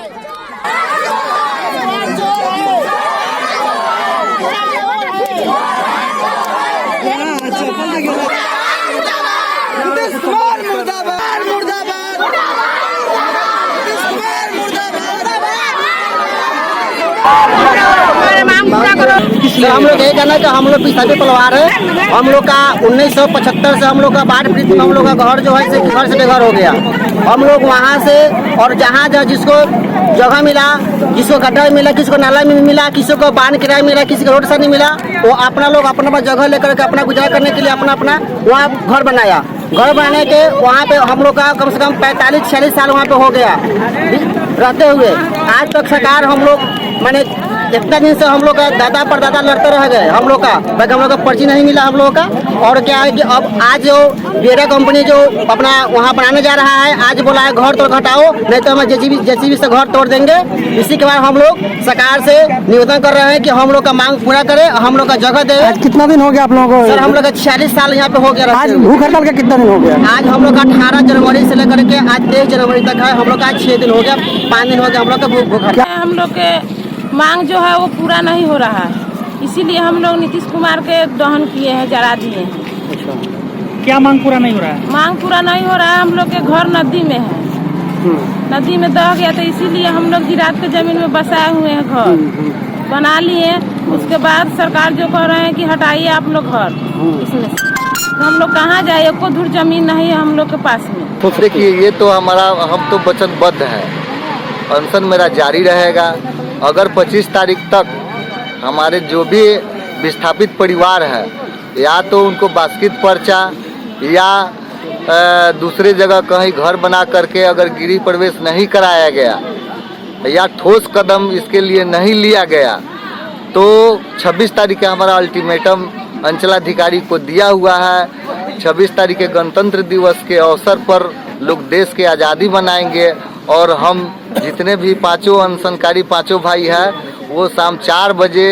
Speaker 10: हम लोग यही कहना है कि हम लोग विस्थापित परिवार है। हम लोग का 1975 से हम लोग का बाढ़ पीड़ित में हम लोग का घर जो है घर से बेघर हो गया। हम लोग वहाँ से और जहाँ जिसको जगह मिला, जिसको गड्ढा मिला, किसी को नाला में मिला, किसी को बांध किराया मिला, किसी को रोड से नहीं मिला, वो अपना लोग अपना जगह लेकर के अपना गुजारा करने के लिए अपना वहाँ घर बनाया। घर बनाने के वहाँ पे हम लोग का कम से कम 45-46 साल वहाँ पे हो गया रहते हुए। आज तक सरकार हम लोग मैंने इतना दिन से हम लोग का दादा परदादा लड़ते रह गए। हम लोग का बाकी हम लोग का पर्ची नहीं मिला हम लोगों का। और क्या है कि अब आज जो बेड़ा कंपनी जो अपना वहाँ बनाने जा रहा है, आज बोला है घर तोड़ घटाओ, नहीं तो हम जेसीबी से घर तोड़ देंगे। इसी के बाद हम लोग सरकार से निवेदन कर रहे हैं कि हम लोग का मांग पूरा करे, हम लोग का जगह दे।
Speaker 21: कितना दिन हो गया आप लोगों को?
Speaker 10: सर हम लोग का 46 साल यहाँ पे हो गया।
Speaker 21: आज भूख हड़ताल का कितना दिन हो गया?
Speaker 10: आज हम लोग का 18 जनवरी से लेकर के आज 23 जनवरी तक है। हम लोग का आज 6 दिन हो गया, 5 दिन हो गया हम लोग का भूख हड़ताल।
Speaker 22: हम लोग के मांग जो है वो पूरा नहीं हो रहा है, इसीलिए हम लोग नीतीश कुमार के दहन किए हैं, जला दिए हैं।
Speaker 21: क्या मांग पूरा नहीं हो रहा है?
Speaker 22: मांग पूरा नहीं हो रहा है। हम लोग के घर नदी में है, नदी में दह गया तो इसीलिए हम लोग जिरात के जमीन में बसाए हुए हैं, घर बना लिए। उसके बाद सरकार जो कह रहे हैं कि हटाइए आप लोग घर, इसमें तो हम लोग कहाँ जाए? एको धूर जमीन नहीं है हम लोग के पास में।
Speaker 13: तो देखिए ये तो हमारा हम तो वचनबद्ध है, अनशन मेरा जारी रहेगा। अगर 25 तारीख तक हमारे जो भी विस्थापित परिवार है, या तो उनको बास्केट पर्चा या दूसरे जगह कहीं घर बना करके अगर गृह प्रवेश नहीं कराया गया या ठोस कदम इसके लिए नहीं लिया गया, तो 26 तारीख का हमारा अल्टीमेटम अंचलाधिकारी को दिया हुआ है। 26 तारीख के गणतंत्र दिवस के अवसर पर लोग देश की आज़ादी मनाएंगे और हम जितने भी पांचों अनशनकारी पांचों भाई हैं वो शाम 4 बजे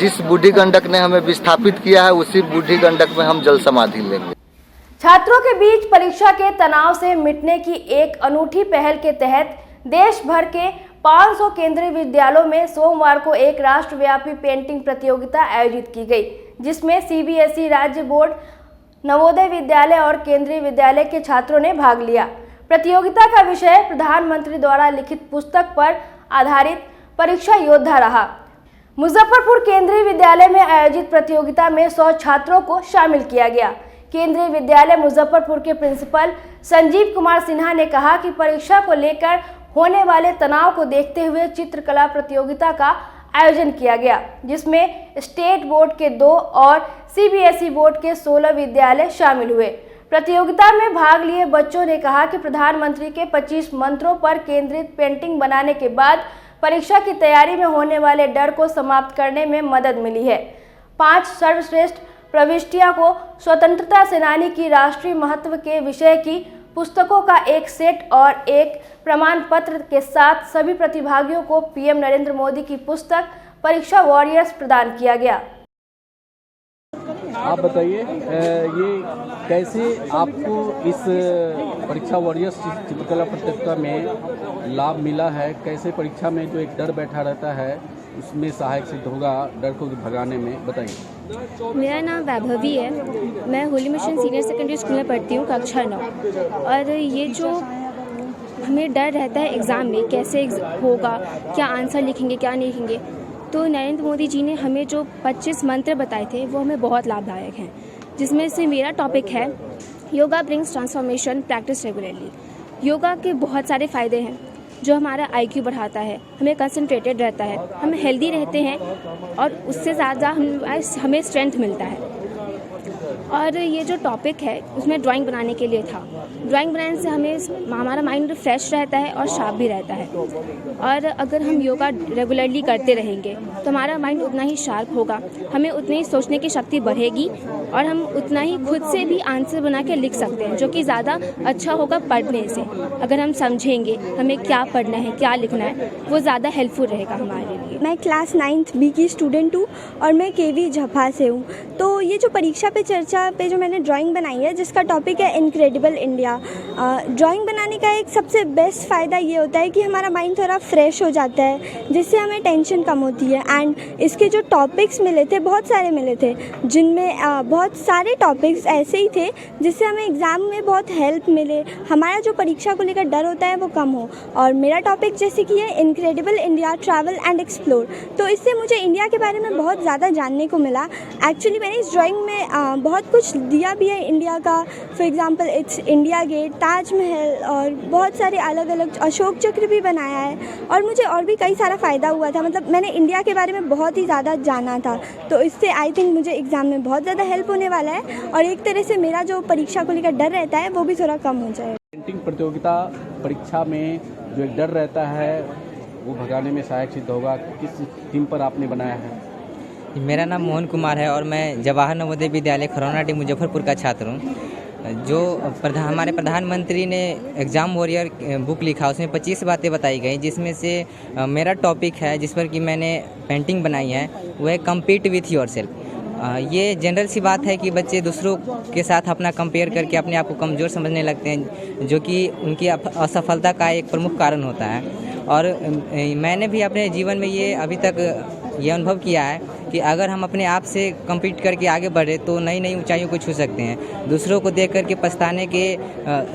Speaker 13: जिस बूढ़ी गंडक ने हमें विस्थापित किया है उसी बूढ़ी गंडक में हम जल समाधि लेंगे।
Speaker 4: छात्रों के बीच परीक्षा के तनाव से मिटने की एक अनूठी पहल के तहत देश भर के 500 केंद्रीय विद्यालयों में सोमवार को एक राष्ट्रव्यापी पेंटिंग प्रतियोगिता आयोजित की गई, जिसमें सीबीएसई राज्य बोर्ड, नवोदय विद्यालय और केंद्रीय विद्यालय के छात्रों ने भाग लिया। प्रतियोगिता का विषय प्रधानमंत्री द्वारा लिखित पुस्तक पर आधारित परीक्षा योद्धा रहा। मुजफ्फरपुर केंद्रीय विद्यालय में आयोजित प्रतियोगिता में 100 छात्रों को शामिल किया गया। केंद्रीय विद्यालय मुजफ्फरपुर के प्रिंसिपल संजीव कुमार सिन्हा ने कहा कि परीक्षा को लेकर होने वाले तनाव को देखते हुए चित्रकला प्रतियोगिता का आयोजन किया गया, जिसमें स्टेट बोर्ड के 2 और सीबीएसई बोर्ड के 16 विद्यालय शामिल हुए। प्रतियोगिता में भाग लिए बच्चों ने कहा कि प्रधानमंत्री के 25 मंत्रों पर केंद्रित पेंटिंग बनाने के बाद परीक्षा की तैयारी में होने वाले डर को समाप्त करने में मदद मिली है। 5 सर्वश्रेष्ठ प्रविष्टियां को स्वतंत्रता सेनानी की राष्ट्रीय महत्व के विषय की पुस्तकों का एक सेट और एक प्रमाण पत्र के साथ सभी प्रतिभागियों को पीएम नरेंद्र मोदी की पुस्तक परीक्षा वॉरियर्स प्रदान किया गया।
Speaker 8: आप बताइए ये कैसे आपको इस परीक्षा वॉरियर्स चित्रकला प्रतियोगिता में लाभ मिला है? कैसे परीक्षा में जो एक डर बैठा रहता है उसमें सहायक सिद्ध होगा डर को भगाने में, बताइए।
Speaker 23: मेरा नाम वैभवी है, मैं Holi mission senior secondary school में पढ़ती हूँ, कक्षा 9। और ये जो
Speaker 1: हमें डर रहता है एग्ज़ाम में कैसे होगा, क्या आंसर लिखेंगे क्या नहीं लिखेंगे। तो नरेंद्र मोदी जी ने हमें जो 25 मंत्र बताए थे वो हमें बहुत लाभदायक हैं, जिसमें से मेरा टॉपिक है yoga brings transformation, practice regularly. Yoga के बहुत सारे फ़ायदे हैं, जो हमारा IQ बढ़ाता है, हमें कंसंट्रेटेड रहता है, हम हेल्दी रहते हैं और उससे ज़्यादा हमें स्ट्रेंथ मिलता है। और ये जो टॉपिक है उसमें ड्राइंग बनाने के लिए था। ड्राइंग बनाने से हमारा माइंड फ्रेश रहता है और शार्प भी रहता है। और अगर हम योगा रेगुलरली करते रहेंगे तो हमारा माइंड उतना ही शार्प होगा, हमें उतनी ही सोचने की शक्ति बढ़ेगी और हम उतना ही खुद से भी आंसर बना के लिख सकते हैं, जो कि ज़्यादा अच्छा होगा पढ़ने से। अगर हम समझेंगे हमें क्या पढ़ना है क्या लिखना है, वो ज़्यादा हेल्पफुल रहेगा हमारे लिए।
Speaker 2: मैं क्लास 9th B की स्टूडेंट हूँ और मैं KV झपा से हूँ। तो ये जो परीक्षा पे चर्चा पे जो मैंने ड्राइंग बनाई है, जिसका टॉपिक है इनक्रेडिबल इंडिया। ड्राइंग बनाने का एक सबसे बेस्ट फ़ायदा ये होता है कि हमारा माइंड थोड़ा फ्रेश हो जाता है, जिससे हमें टेंशन कम होती है। एंड इसके जो टॉपिक्स मिले थे बहुत सारे मिले थे, जिनमें बहुत सारे टॉपिक्स ऐसे ही थे जिससे हमें एग्ज़ाम में बहुत हेल्प मिले, हमारा जो परीक्षा को लेकर डर होता है वो कम हो। और मेरा टॉपिक जैसे कि है incredible India, travel and explore. तो इससे मुझे इंडिया के बारे में बहुत ज़्यादा जानने को मिला। एक्चुअली मैंने इस ड्राइंग में बहुत कुछ दिया भी है इंडिया का। For example it's India gate, Taj Mahal और बहुत सारे अलग अलग अशोक चक्र भी बनाया है। और मुझे और भी कई सारा फ़ायदा हुआ था, मतलब मैंने इंडिया के बारे में बहुत ही ज़्यादा जाना था। तो इससे आई थिंक मुझे एग्ज़ाम में बहुत ज़्यादा हेल्प होने वाला है और एक तरह से मेरा जो परीक्षा को लेकर डर रहता है वो भी थोड़ा कम हो जाए।
Speaker 8: पेंटिंग प्रतियोगिता परीक्षा में जो एक डर रहता है वो भगाने में सहायक सिद्ध होगा। किस थीम पर आपने बनाया है?
Speaker 23: मेरा नाम मोहन कुमार है और मैं जवाहर नवोदय विद्यालय खरौनाटी मुजफ्फरपुर का छात्र हूँ। जो हमारे प्रधानमंत्री ने एग्ज़ाम वॉरियर बुक लिखा, उसमें 25 बातें बताई गई, जिसमें से मेरा टॉपिक है जिस पर कि मैंने पेंटिंग बनाई है वो है कम्पीट विथ योरसेल्फ। ये जनरल सी बात है कि बच्चे दूसरों के साथ अपना कंपेयर करके अपने आप को कमज़ोर समझने लगते हैं, जो कि उनकी असफलता का एक प्रमुख कारण होता है। और मैंने भी अपने जीवन में ये अभी तक ये अनुभव किया है कि अगर हम अपने आप से कम्पीट करके आगे बढ़े तो नई नई ऊंचाइयों को छू सकते हैं। दूसरों को देख करके पछताने के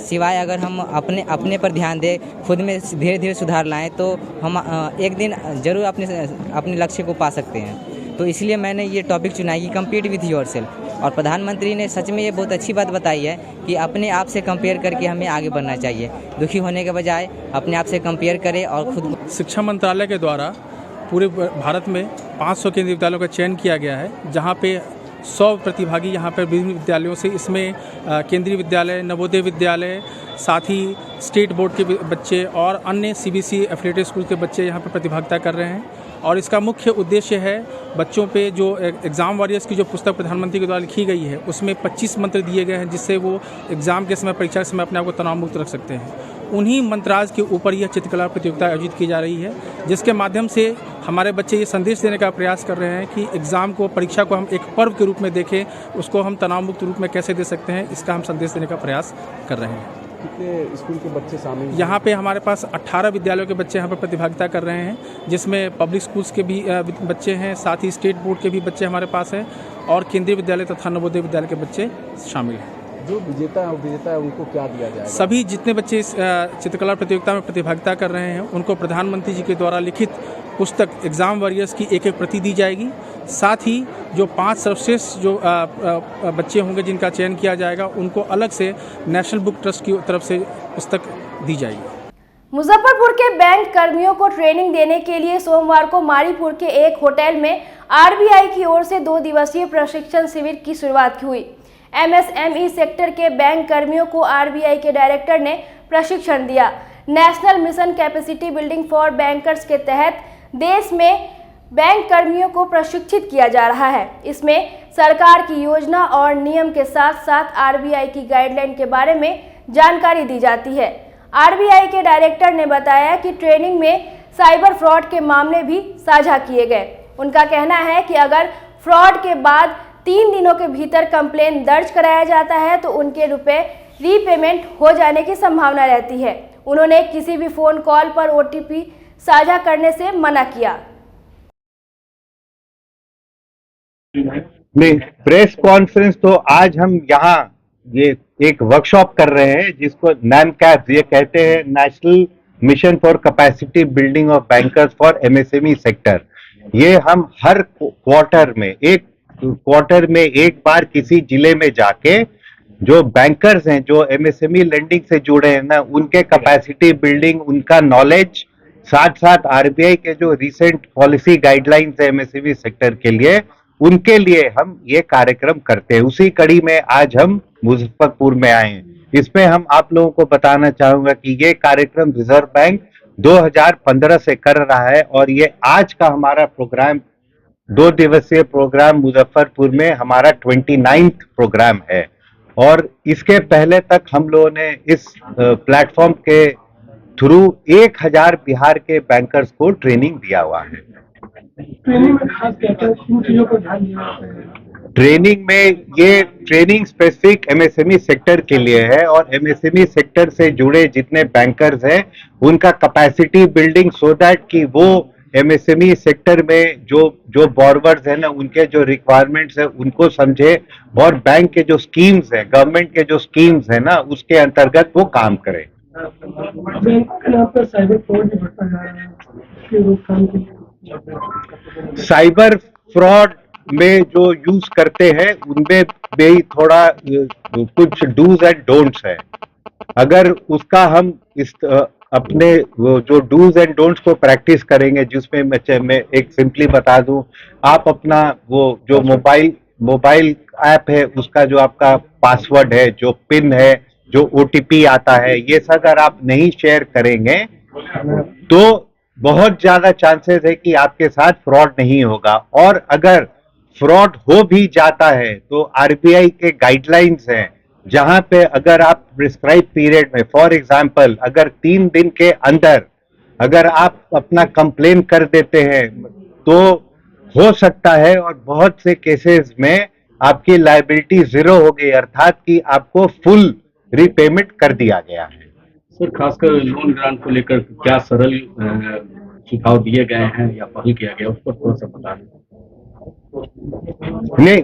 Speaker 23: सिवाय अगर हम अपने पर ध्यान दें, खुद में धीरे धीरे सुधार लाएं, तो हम एक दिन ज़रूर अपने लक्ष्य को पा सकते हैं। तो इसलिए मैंने ये टॉपिक चुना है कि कम्पीट विथ योरसेल्फ। और प्रधानमंत्री ने सच में ये बहुत अच्छी बात बताई है कि अपने आप से कंपेयर करके हमें आगे बढ़ना चाहिए। दुखी होने के बजाय अपने आप से कंपेयर करें और खुद।
Speaker 24: शिक्षा मंत्रालय के द्वारा पूरे भारत में 500 केंद्रीय विद्यालयों का चयन किया गया है, जहाँ पे 100 प्रतिभागी यहाँ पर विभिन्न विद्यालयों से, इसमें केंद्रीय विद्यालय, नवोदय विद्यालय, साथ ही स्टेट बोर्ड के बच्चे और अन्य CBSE एफिलिएटेड स्कूल के बच्चे यहाँ पर प्रतिभागिता कर रहे हैं। और इसका मुख्य उद्देश्य है बच्चों पे जो एग्ज़ाम वॉरियर्स की जो पुस्तक प्रधानमंत्री के द्वारा लिखी गई है उसमें 25 मंत्र दिए गए हैं, जिससे वो एग्ज़ाम के समय, परीक्षा के समय अपने आप को तनाव मुक्त रख सकते हैं। उन्हीं मंत्राज के ऊपर यह चित्रकला प्रतियोगिता आयोजित की जा रही है, जिसके माध्यम से हमारे बच्चे ये संदेश देने का प्रयास कर रहे हैं कि एग्ज़ाम को, परीक्षा को हम एक पर्व के रूप में देखें, उसको हम तनाव मुक्त रूप में कैसे दे सकते हैं, इसका हम संदेश देने का प्रयास कर रहे हैं।
Speaker 8: कितने स्कूल के बच्चे शामिल हैं?
Speaker 24: यहाँ पे हमारे पास 18 विद्यालयों के बच्चे यहाँ पर प्रतिभागिता कर रहे हैं, जिसमें पब्लिक स्कूल्स के भी बच्चे हैं, साथ ही स्टेट बोर्ड के भी बच्चे हमारे पास हैं और केंद्रीय विद्यालय तथा नवोदय विद्यालय के बच्चे शामिल हैं।
Speaker 8: जो विजेता है उनको क्या दिया जाएगा?
Speaker 24: सभी जितने बच्चे इस चित्रकला प्रतियोगिता में प्रतिभागिता कर रहे हैं उनको प्रधानमंत्री जी के द्वारा लिखित पुस्तक एग्ज़ाम वॉरियर्स की एक प्रति दी जाएगी। साथ ही जो 5 सर्वश्रेष्ठ जो बच्चे होंगे जिनका चयन किया जाएगा, उनको अलग से नेशनल बुक ट्रस्ट की तरफ से पुस्तक दी जाएगी।
Speaker 4: मुजफ्फरपुर के बैंक कर्मियों को ट्रेनिंग देने के लिए सोमवार को मारीपुर के एक होटल में RBI की ओर से 2 दिवसीय प्रशिक्षण शिविर की शुरुआत हुई। MSME सेक्टर के बैंक कर्मियों को RBI के डायरेक्टर ने प्रशिक्षण दिया। National mission capacity building for bankers के तहत देश में बैंक कर्मियों को प्रशिक्षित किया जा रहा है। इसमें सरकार की योजना और नियम के साथ साथ RBI की गाइडलाइन के बारे में जानकारी दी जाती है। RBI के डायरेक्टर ने बताया कि ट्रेनिंग में साइबर फ्रॉड के मामले भी साझा किए गए। उनका कहना है कि अगर फ्रॉड के बाद 3 दिनों के भीतर कंप्लेन दर्ज कराया जाता है तो उनके रुपए रीपेमेंट हो जाने की संभावना रहती है। उन्होंने किसी भी फ़ोन कॉल पर OTP साझा करने से मना किया।
Speaker 25: नहीं, प्रेस कॉन्फ्रेंस तो आज हम यहाँ ये
Speaker 3: एक वर्कशॉप कर रहे हैं जिसको NAMCAP ये कहते हैं, national mission for capacity building of bankers for MSME sector. ये हम हर क्वार्टर में एक बार किसी जिले में जाके जो बैंकर्स हैं, जो MSME लेंडिंग से जुड़े हैं ना, उनके कैपेसिटी बिल्डिंग, उनका नॉलेज, साथ साथ RBI के जो रिसेंट पॉलिसी गाइडलाइंस है MSME सेक्टर के लिए, उनके लिए हम ये कार्यक्रम करते हैं। उसी कड़ी में आज हम मुजफ्फरपुर में आए हैं। इसमें हम आप लोगों को बताना चाहूंगा कि ये कार्यक्रम रिजर्व बैंक 2015 से कर रहा है और ये आज का हमारा प्रोग्राम 2 दिवसीय प्रोग्राम मुजफ्फरपुर में हमारा 29th प्रोग्राम है। और इसके पहले तक हम लोगों ने इस प्लेटफॉर्म के थ्रू 1000 बिहार के बैंकर्स को ट्रेनिंग दिया हुआ है।
Speaker 21: ट्रेनिंग में खास क्या चीजों पर ध्यान दिया जाता है?
Speaker 3: ट्रेनिंग में ये ट्रेनिंग स्पेसिफिक MSME सेक्टर के लिए है और MSME सेक्टर से जुड़े जितने बैंकर्स हैं उनका कैपेसिटी बिल्डिंग सो दैट कि वो MSME सेक्टर में जो बोरवर्स है ना, उनके जो रिक्वायरमेंट्स है उनको समझे और बैंक के जो स्कीम्स है, गवर्नमेंट के जो स्कीम्स है ना, उसके अंतर्गत वो काम करे।
Speaker 21: साइबर फ्रॉड भी बढ़ता जा रहा है, इसकी रोकथाम के लिए
Speaker 3: साइबर फ्रॉड में जो यूज करते हैं उनमें भी थोड़ा कुछ डूज एंड डोंट्स है। अगर उसका हम इस अपने जो डूज एंड डोंट्स को प्रैक्टिस करेंगे, जिसमें मैं एक सिंपली बता दूं, आप अपना वो जो मोबाइल ऐप है उसका जो आपका पासवर्ड है, जो पिन है, जो OTP आता है, ये सब अगर आप नहीं शेयर करेंगे तो बहुत ज्यादा चांसेस है कि आपके साथ फ्रॉड नहीं होगा। और अगर फ्रॉड हो भी जाता है तो RBI के गाइडलाइंस हैं, जहां पे अगर आप प्रिस्क्राइब पीरियड में, फॉर एग्जांपल अगर 3 दिन के अंदर अगर आप अपना कंप्लेन कर देते हैं तो हो सकता है, और बहुत से केसेस में आपकी लायबिलिटी 0 हो गई, अर्थात कि आपको फुल रीपेमेंट कर दिया गया है।
Speaker 8: सर, खासकर लोन ग्रांट को लेकर क्या सरल सुझाव दिए गए हैं या पहल किया गया, उस पर थोड़ा सा बता दें।
Speaker 3: नहीं,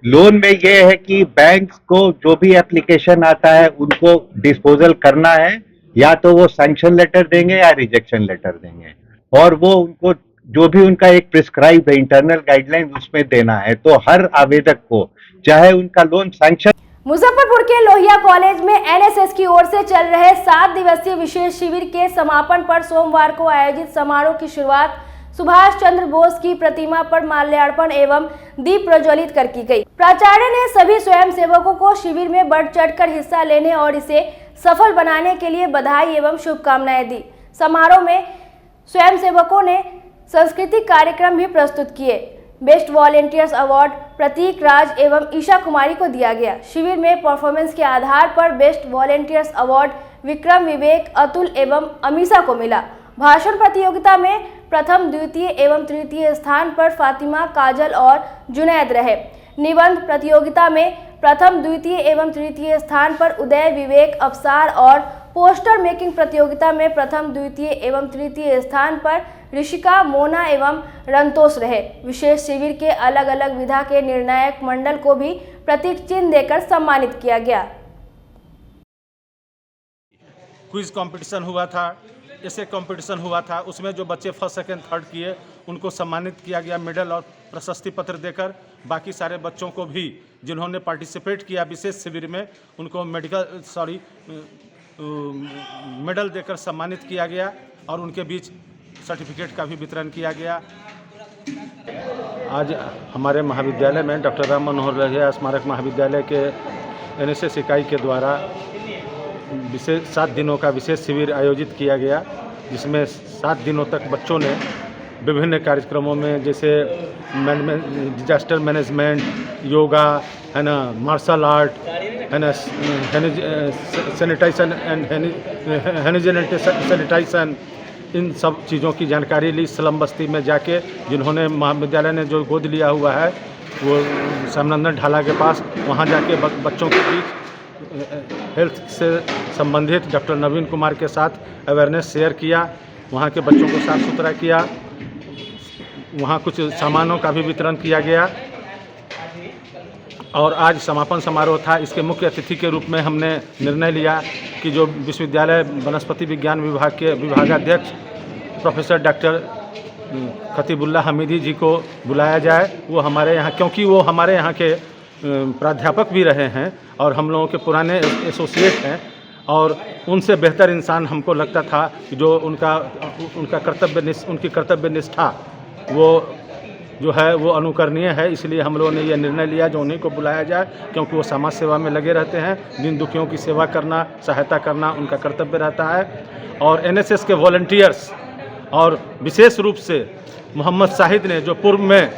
Speaker 3: लोन में ये है कि बैंक को जो भी एप्लीकेशन आता है उनको डिस्पोजल करना है, या तो वो सैंक्शन लेटर देंगे या रिजेक्शन लेटर देंगे, और वो उनको जो भी उनका एक प्रिस्क्राइब है इंटरनल गाइडलाइन उसमें देना है। तो हर आवेदक को चाहे उनका लोन सैंक्शन।
Speaker 4: मुजफ्फरपुर के लोहिया कॉलेज में NSS की ओर से चल रहे 7 दिवसीय विशेष शिविर के समापन पर सोमवार को आयोजित समारोह की शुरुआत सुभाष चंद्र बोस की प्रतिमा पर माल्यार्पण एवं दीप प्रज्वलित कर की गई। प्राचार्य ने सभी स्वयंसेवकों को शिविर में बढ़ चढ़कर हिस्सा लेने और इसे सफल बनाने के लिए बधाई एवं शुभकामनाएं दी। समारोह में स्वयंसेवकों ने सांस्कृतिक कार्यक्रम भी प्रस्तुत किए। बेस्ट वॉलेंटियर्स अवार्ड प्रतीक राज एवं ईशा कुमारी को दिया गया। शिविर में परफॉर्मेंस के आधार पर बेस्ट वॉलेंटियर्स अवार्ड विक्रम, विवेक, अतुल एवं अमीषा को मिला। भाषण प्रतियोगिता में प्रथम, द्वितीय एवं तृतीय स्थान पर फातिमा, काजल और जुनैद रहे। निबंध प्रतियोगिता में प्रथम, द्वितीय एवं तृतीय स्थान पर उदय, विवेक, अवसार और पोस्टर मेकिंग प्रतियोगिता में प्रथम, द्वितीय एवं तृतीय स्थान पर ऋषिका, मोना एवं रंतोष रहे। विशेष शिविर के अलग अलग विधा के निर्णायक मंडल को भी प्रतीक चिन्ह देकर सम्मानित किया गया।
Speaker 5: क्विज कंपटीशन हुआ था, ऐसे कंपटीशन हुआ था, उसमें जो बच्चे फर्स्ट, सेकंड, थर्ड किए उनको सम्मानित किया गया मेडल और प्रशस्ति पत्र देकर। बाकी सारे बच्चों को भी जिन्होंने पार्टिसिपेट किया विशेष शिविर में उनको मेडल देकर सम्मानित किया गया और उनके बीच सर्टिफिकेट का भी वितरण किया गया। आज हमारे महाविद्यालय में डॉक्टर राम मनोहर लोहिया स्मारक महाविद्यालय के NSS इकाई के द्वारा विशेष 7 दिनों का विशेष शिविर आयोजित किया गया, जिसमें 7 दिनों तक बच्चों ने विभिन्न कार्यक्रमों में जैसे डिजास्टर मैनेजमेंट, योगा है ना, मार्शल आर्ट है ना, सैनिटाइजेशन एंड सैनिटाइजेशन, इन सब चीज़ों की जानकारी ली। स्लम बस्ती में जाके जिन्होंने महाविद्यालय ने जो गोद लिया हुआ है वो श्यामनंदन ढाला के पास, वहाँ जाके बच्चों के बीच हेल्थ से संबंधित डॉक्टर नवीन कुमार के साथ अवेयरनेस शेयर किया, वहाँ के बच्चों को साफ सुथरा किया, वहाँ कुछ सामानों का भी वितरण किया गया। और आज समापन समारोह था। इसके मुख्य अतिथि के रूप में हमने निर्णय लिया कि जो विश्वविद्यालय वनस्पति विज्ञान विभाग के विभागाध्यक्ष प्रोफेसर डॉक्टर खतीबुल्लाह हमीदी जी को बुलाया जाए। वो हमारे यहाँ, क्योंकि वो हमारे यहाँ के प्राध्यापक भी रहे हैं और हम लोगों के पुराने एसोसिएट हैं, और उनसे बेहतर इंसान हमको लगता था कि जो उनकी कर्तव्य निष्ठा वो जो है वो अनुकरणीय है। इसलिए हम लोगों ने यह निर्णय लिया जो उन्हीं को बुलाया जाए, क्योंकि वो समाज सेवा में लगे रहते हैं। दीन दुखियों की सेवा करना, सहायता करना उनका कर्तव्य रहता है। और एनएसएस के वॉलंटियर्स और विशेष रूप से मोहम्मद शाहिद ने, जो पूर्व में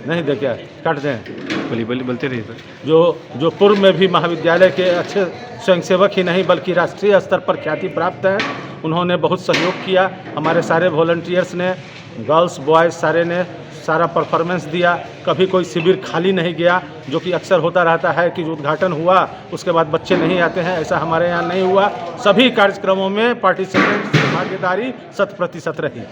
Speaker 5: नहीं देखा काट दें बोलते रहिए सर, जो पूर्व में भी महाविद्यालय के अच्छे स्वयंसेवक ही नहीं बल्कि राष्ट्रीय स्तर पर ख्याति प्राप्त है, उन्होंने बहुत सहयोग किया। हमारे सारे वॉलंटियर्स ने, गर्ल्स बॉयज़ सारे ने सारा परफॉर्मेंस दिया। कभी कोई शिविर खाली नहीं गया, जो कि अक्सर होता रहता है कि जो उद्घाटन हुआ उसके बाद बच्चे नहीं आते हैं, ऐसा हमारे यहाँ नहीं हुआ। सभी कार्यक्रमों में पार्टिसिपेंट भागीदारी 100% रही।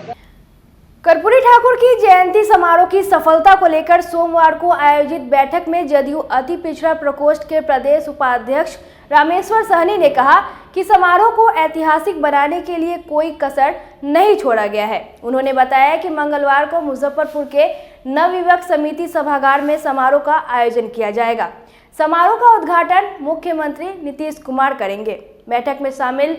Speaker 4: कर्पूरी ठाकुर की जयंती समारोह की सफलता को लेकर सोमवार को आयोजित बैठक में जदयू अति पिछड़ा प्रकोष्ठ के प्रदेश उपाध्यक्ष रामेश्वर सहनी ने कहा कि समारोह को ऐतिहासिक बनाने के लिए कोई कसर नहीं छोड़ा गया है। उन्होंने बताया कि मंगलवार को मुजफ्फरपुर के नवयुवक समिति सभागार में समारोह का आयोजन किया जाएगा। समारोह का उद्घाटन मुख्यमंत्री नीतीश कुमार करेंगे। बैठक में शामिल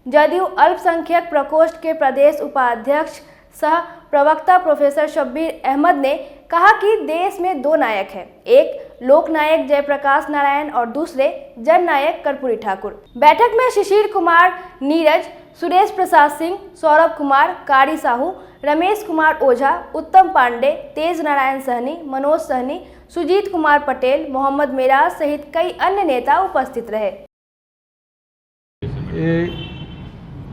Speaker 4: जदयू अल्पसंख्यक प्रकोष्ठ के प्रदेश उपाध्यक्ष सह प्रवक्ता प्रोफेसर शब्बीर अहमद ने कहा कि देश में दो नायक हैं, एक लोक नायक जयप्रकाश नारायण और दूसरे जननायक कर्पूरी ठाकुर। बैठक में शिशिर कुमार नीरज, सुरेश प्रसाद सिंह, सौरभ कुमार, कारी साहू, रमेश कुमार ओझा, उत्तम पांडे, तेज नारायण सहनी, मनोज सहनी, सुजीत कुमार पटेल, मोहम्मद मेराज सहित कई अन्य नेता उपस्थित रहे।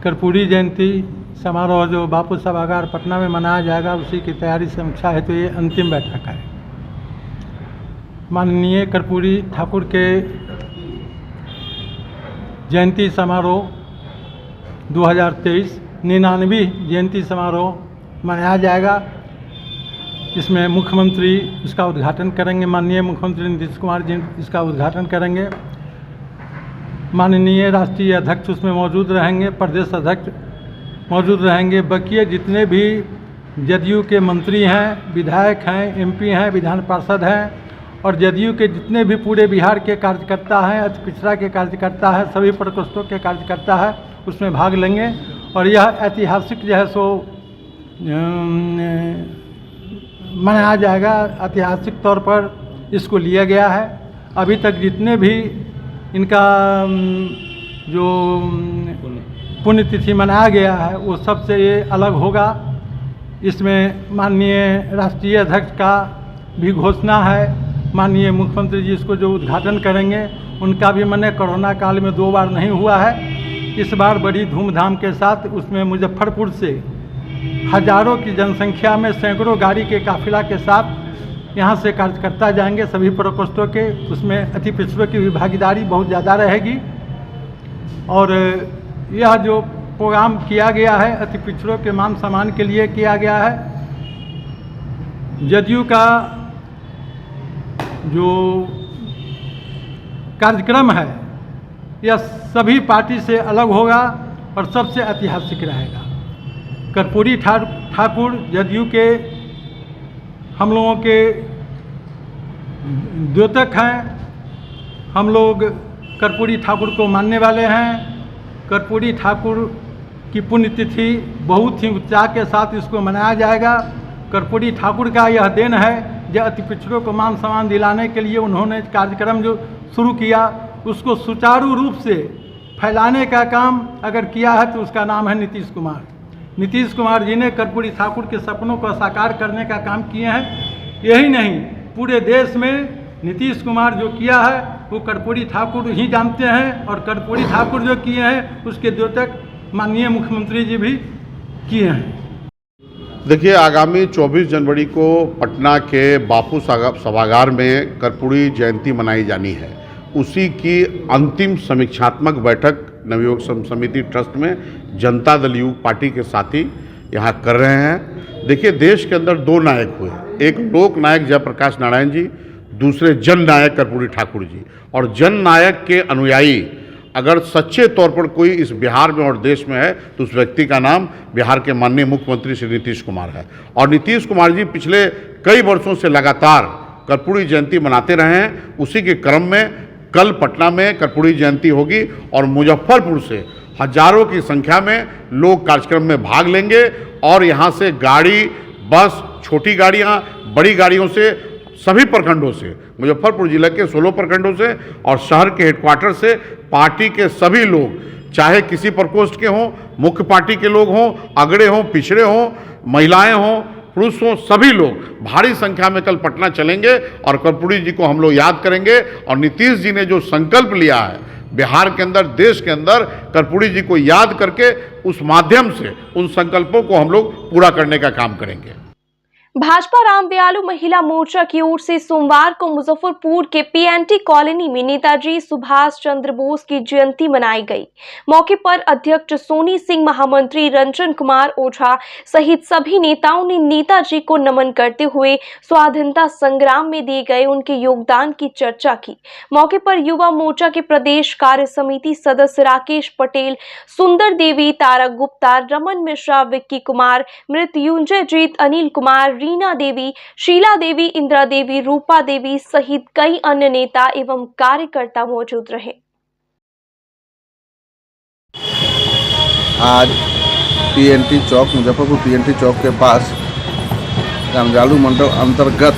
Speaker 6: कर्पूरी जयंती समारोह जो बापू सभागार पटना में मनाया जाएगा, उसी की तैयारी समीक्षा है तो ये अंतिम बैठक है। माननीय कर्पूरी ठाकुर के जयंती समारोह 2023 99वीं जयंती समारोह मनाया जाएगा। इसमें मुख्यमंत्री इसका उद्घाटन करेंगे, माननीय मुख्यमंत्री नीतीश कुमार जी इसका उद्घाटन करेंगे। माननीय राष्ट्रीय अध्यक्ष उसमें मौजूद रहेंगे, प्रदेश अध्यक्ष मौजूद रहेंगे। बकिए जितने भी जदयू के मंत्री हैं, विधायक हैं, एमपी हैं, विधान पार्षद हैं और जदयू के जितने भी पूरे बिहार के कार्यकर्ता हैं, अति पिछड़ा के कार्यकर्ता हैं, सभी प्रकोष्ठों के कार्यकर्ता हैं, उसमें भाग लेंगे। और यह ऐतिहासिक जो है सो मनाया जाएगा। ऐतिहासिक तौर पर इसको लिया गया है। अभी तक जितने भी इनका जो पुण्यतिथि मनाया गया है वो सबसे ये अलग होगा। इसमें माननीय राष्ट्रीय अध्यक्ष का भी घोषणा है। माननीय मुख्यमंत्री जी इसको जो उद्घाटन करेंगे, उनका भी मैंने कोरोना काल में 2 बार नहीं हुआ है। इस बार बड़ी धूमधाम के साथ उसमें मुजफ्फरपुर से हजारों की जनसंख्या में सैकड़ों गाड़ी के काफिला के साथ यहाँ से कार्यकर्ता जाएंगे सभी प्रकोष्ठों के। उसमें अति पिछड़ों की भी भागीदारी बहुत ज़्यादा रहेगी। और यह जो प्रोग्राम किया गया है अति पिछड़ों के मान सम्मान के लिए किया गया है। जदयू का जो कार्यक्रम है यह सभी पार्टी से अलग होगा और सबसे ऐतिहासिक रहेगा। कर्पूरी ठाकुर जदयू के हम लोगों के द्योतक हैं। हम लोग कर्पूरी ठाकुर को मानने वाले हैं। कर्पूरी ठाकुर की पुण्यतिथि बहुत ही उत्साह के साथ इसको मनाया जाएगा। कर्पूरी ठाकुर का यह देन है जो अति पिछड़ों को मान सम्मान दिलाने के लिए उन्होंने कार्यक्रम जो शुरू किया उसको सुचारू रूप से फैलाने का काम अगर किया है तो उसका नाम है नीतीश कुमार। नीतीश कुमार जी ने कर्पूरी ठाकुर के सपनों को साकार करने का काम किए हैं। यही नहीं, पूरे देश में नीतीश कुमार जो किया है वो कर्पूरी ठाकुर ही जानते हैं और कर्पूरी ठाकुर जो किए हैं उसके द्योतक माननीय मुख्यमंत्री जी भी किए हैं।
Speaker 7: देखिए, आगामी 24 जनवरी को पटना के बापू सभागार में कर्पूरी जयंती मनाई जानी है। उसी की अंतिम समीक्षात्मक बैठक नवयुवक समिति ट्रस्ट में जनता दल युवक पार्टी के साथी यहाँ कर रहे हैं। देखिए, देश के अंदर 2 नायक हुए, एक लोक नायक जयप्रकाश नारायण जी दूसरे जननायक कर्पूरी ठाकुर जी। और जननायक के अनुयायी अगर सच्चे तौर पर कोई इस बिहार में और देश में है तो उस व्यक्ति का नाम बिहार के माननीय मुख्यमंत्री श्री नीतीश कुमार है। और नीतीश कुमार जी पिछले कई वर्षों से लगातार कर्पूरी जयंती मनाते रहे हैं। उसी के क्रम में कल पटना में कर्पूरी जयंती होगी और मुजफ्फरपुर से हजारों की संख्या में लोग कार्यक्रम में भाग लेंगे और यहाँ से गाड़ी, बस, छोटी गाड़ियाँ, बड़ी गाड़ियों से सभी प्रखंडों से, मुजफ्फरपुर जिले के 16 प्रखंडों से और शहर के हेडक्वार्टर से पार्टी के सभी लोग, चाहे किसी प्रकोष्ठ के हों, मुख्य पार्टी के लोग हों, अगड़े हों, पिछड़े हों, महिलाएं हों, पुरुष हों, सभी लोग भारी संख्या में कल पटना चलेंगे और कर्पूरी जी को हम लोग याद करेंगे। और नीतीश जी ने जो संकल्प लिया है बिहार के अंदर, देश के अंदर, कर्पूरी जी को याद करके उस माध्यम से उन संकल्पों को हम लोग पूरा करने का काम करेंगे।
Speaker 11: भाजपा रामदयालु महिला मोर्चा की ओर से सोमवार को मुजफ्फरपुर के पीएनटी कॉलोनी में नेताजी सुभाष चंद्र बोस की जयंती मनाई गई। मौके पर अध्यक्ष सोनी सिंह, महामंत्री रंजन कुमार ओझा सहित सभी नेताओं ने नेताजी को नमन करते हुए स्वाधीनता संग्राम में दिए गए उनके योगदान की चर्चा की। मौके पर युवा मोर्चा के प्रदेश कार्य समिति सदस्य राकेश पटेल, सुंदर देवी, तारा गुप्ता, रमन मिश्रा, विक्की कुमार, मृत्युंजय जीत, अनिल कुमार, रीना देवी, शीला देवी, इंदिरा देवी, रूपा देवी सहित कई अन्य नेता एवं कार्यकर्ता मौजूद रहे।
Speaker 17: आज पीएनटी चौक, मुजफ्फरपुर पीएनटी चौक के पास रामदयालु मंडल अंतर्गत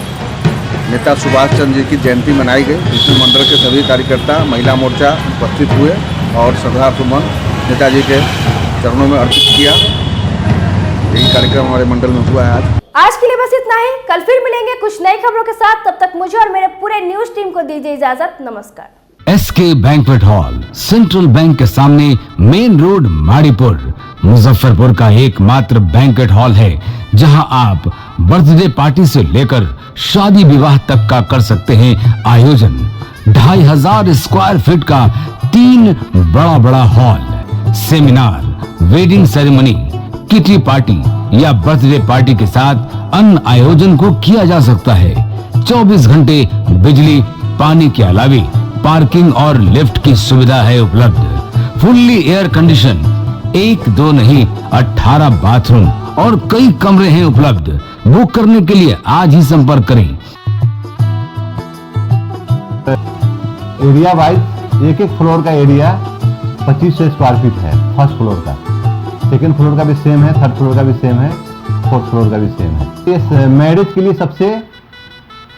Speaker 17: नेता सुभाष चंद्र जी की जयंती मनाई गई, जिसमें मंडल के सभी कार्यकर्ता, महिला मोर्चा उपस्थित हुए और श्रद्धा सुमन नेताजी के चरणों में अर्पित किया। यही कार्यक्रम हमारे मंडल में हुआ है
Speaker 4: आज के लिए बस इतना ही। कल फिर मिलेंगे कुछ नई खबरों के साथ। तब तक मुझे और मेरे पूरे न्यूज टीम को दीजिए इजाजत। नमस्कार।
Speaker 12: SK banquet hall, central bank के सामने, मेन रोड, माड़ीपुर, मुजफ्फरपुर का एकमात्र बैंक्वेट हॉल है जहां आप बर्थडे पार्टी से लेकर शादी विवाह तक का कर सकते हैं आयोजन। 2500 स्क्वायर फीट का 3 बड़ा hall, seminar, wedding ceremony, kitty party या बर्थडे पार्टी के साथ अन्य आयोजन को किया जा सकता है। 24 घंटे बिजली, पानी के अलावे पार्किंग और लिफ्ट की सुविधा है उपलब्ध। फुल्ली एयर कंडीशन, 1, 2 नहीं 18 बाथरूम और कई कमरे हैं उपलब्ध। बुक करने के लिए आज ही संपर्क करें।
Speaker 14: एरिया वाइज एक फ्लोर का एरिया 2500 स्क्वायर फीट है। फर्स्ट फ्लोर का, सेकेंड फ्लोर का भी सेम है, थर्ड फ्लोर का भी सेम है, फोर्थ फ्लोर का भी सेम है। ये मैरिज के लिए सबसे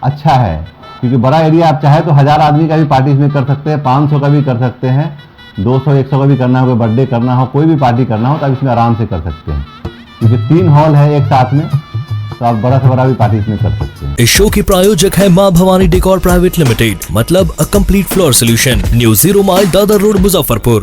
Speaker 14: अच्छा है क्योंकि बड़ा एरिया, आप चाहे तो 1000 आदमी का भी पार्टी इसमें कर सकते हैं, 500 का भी कर सकते हैं, 200-100 का भी करना हो, कोई बर्थडे करना हो, कोई भी पार्टी करना हो तो आप इसमें आराम से कर सकते हैं क्योंकि 3 हॉल है एक साथ में, तो आप बड़ा से बड़ा भी पार्टी इसमें कर सकते हैं।
Speaker 15: इस शो की प्रायोजक है मां भवानी डेकोर प्राइवेट लिमिटेड, मतलब a complete floor solution, new 0 mile Dadar road, Muzaffarpur.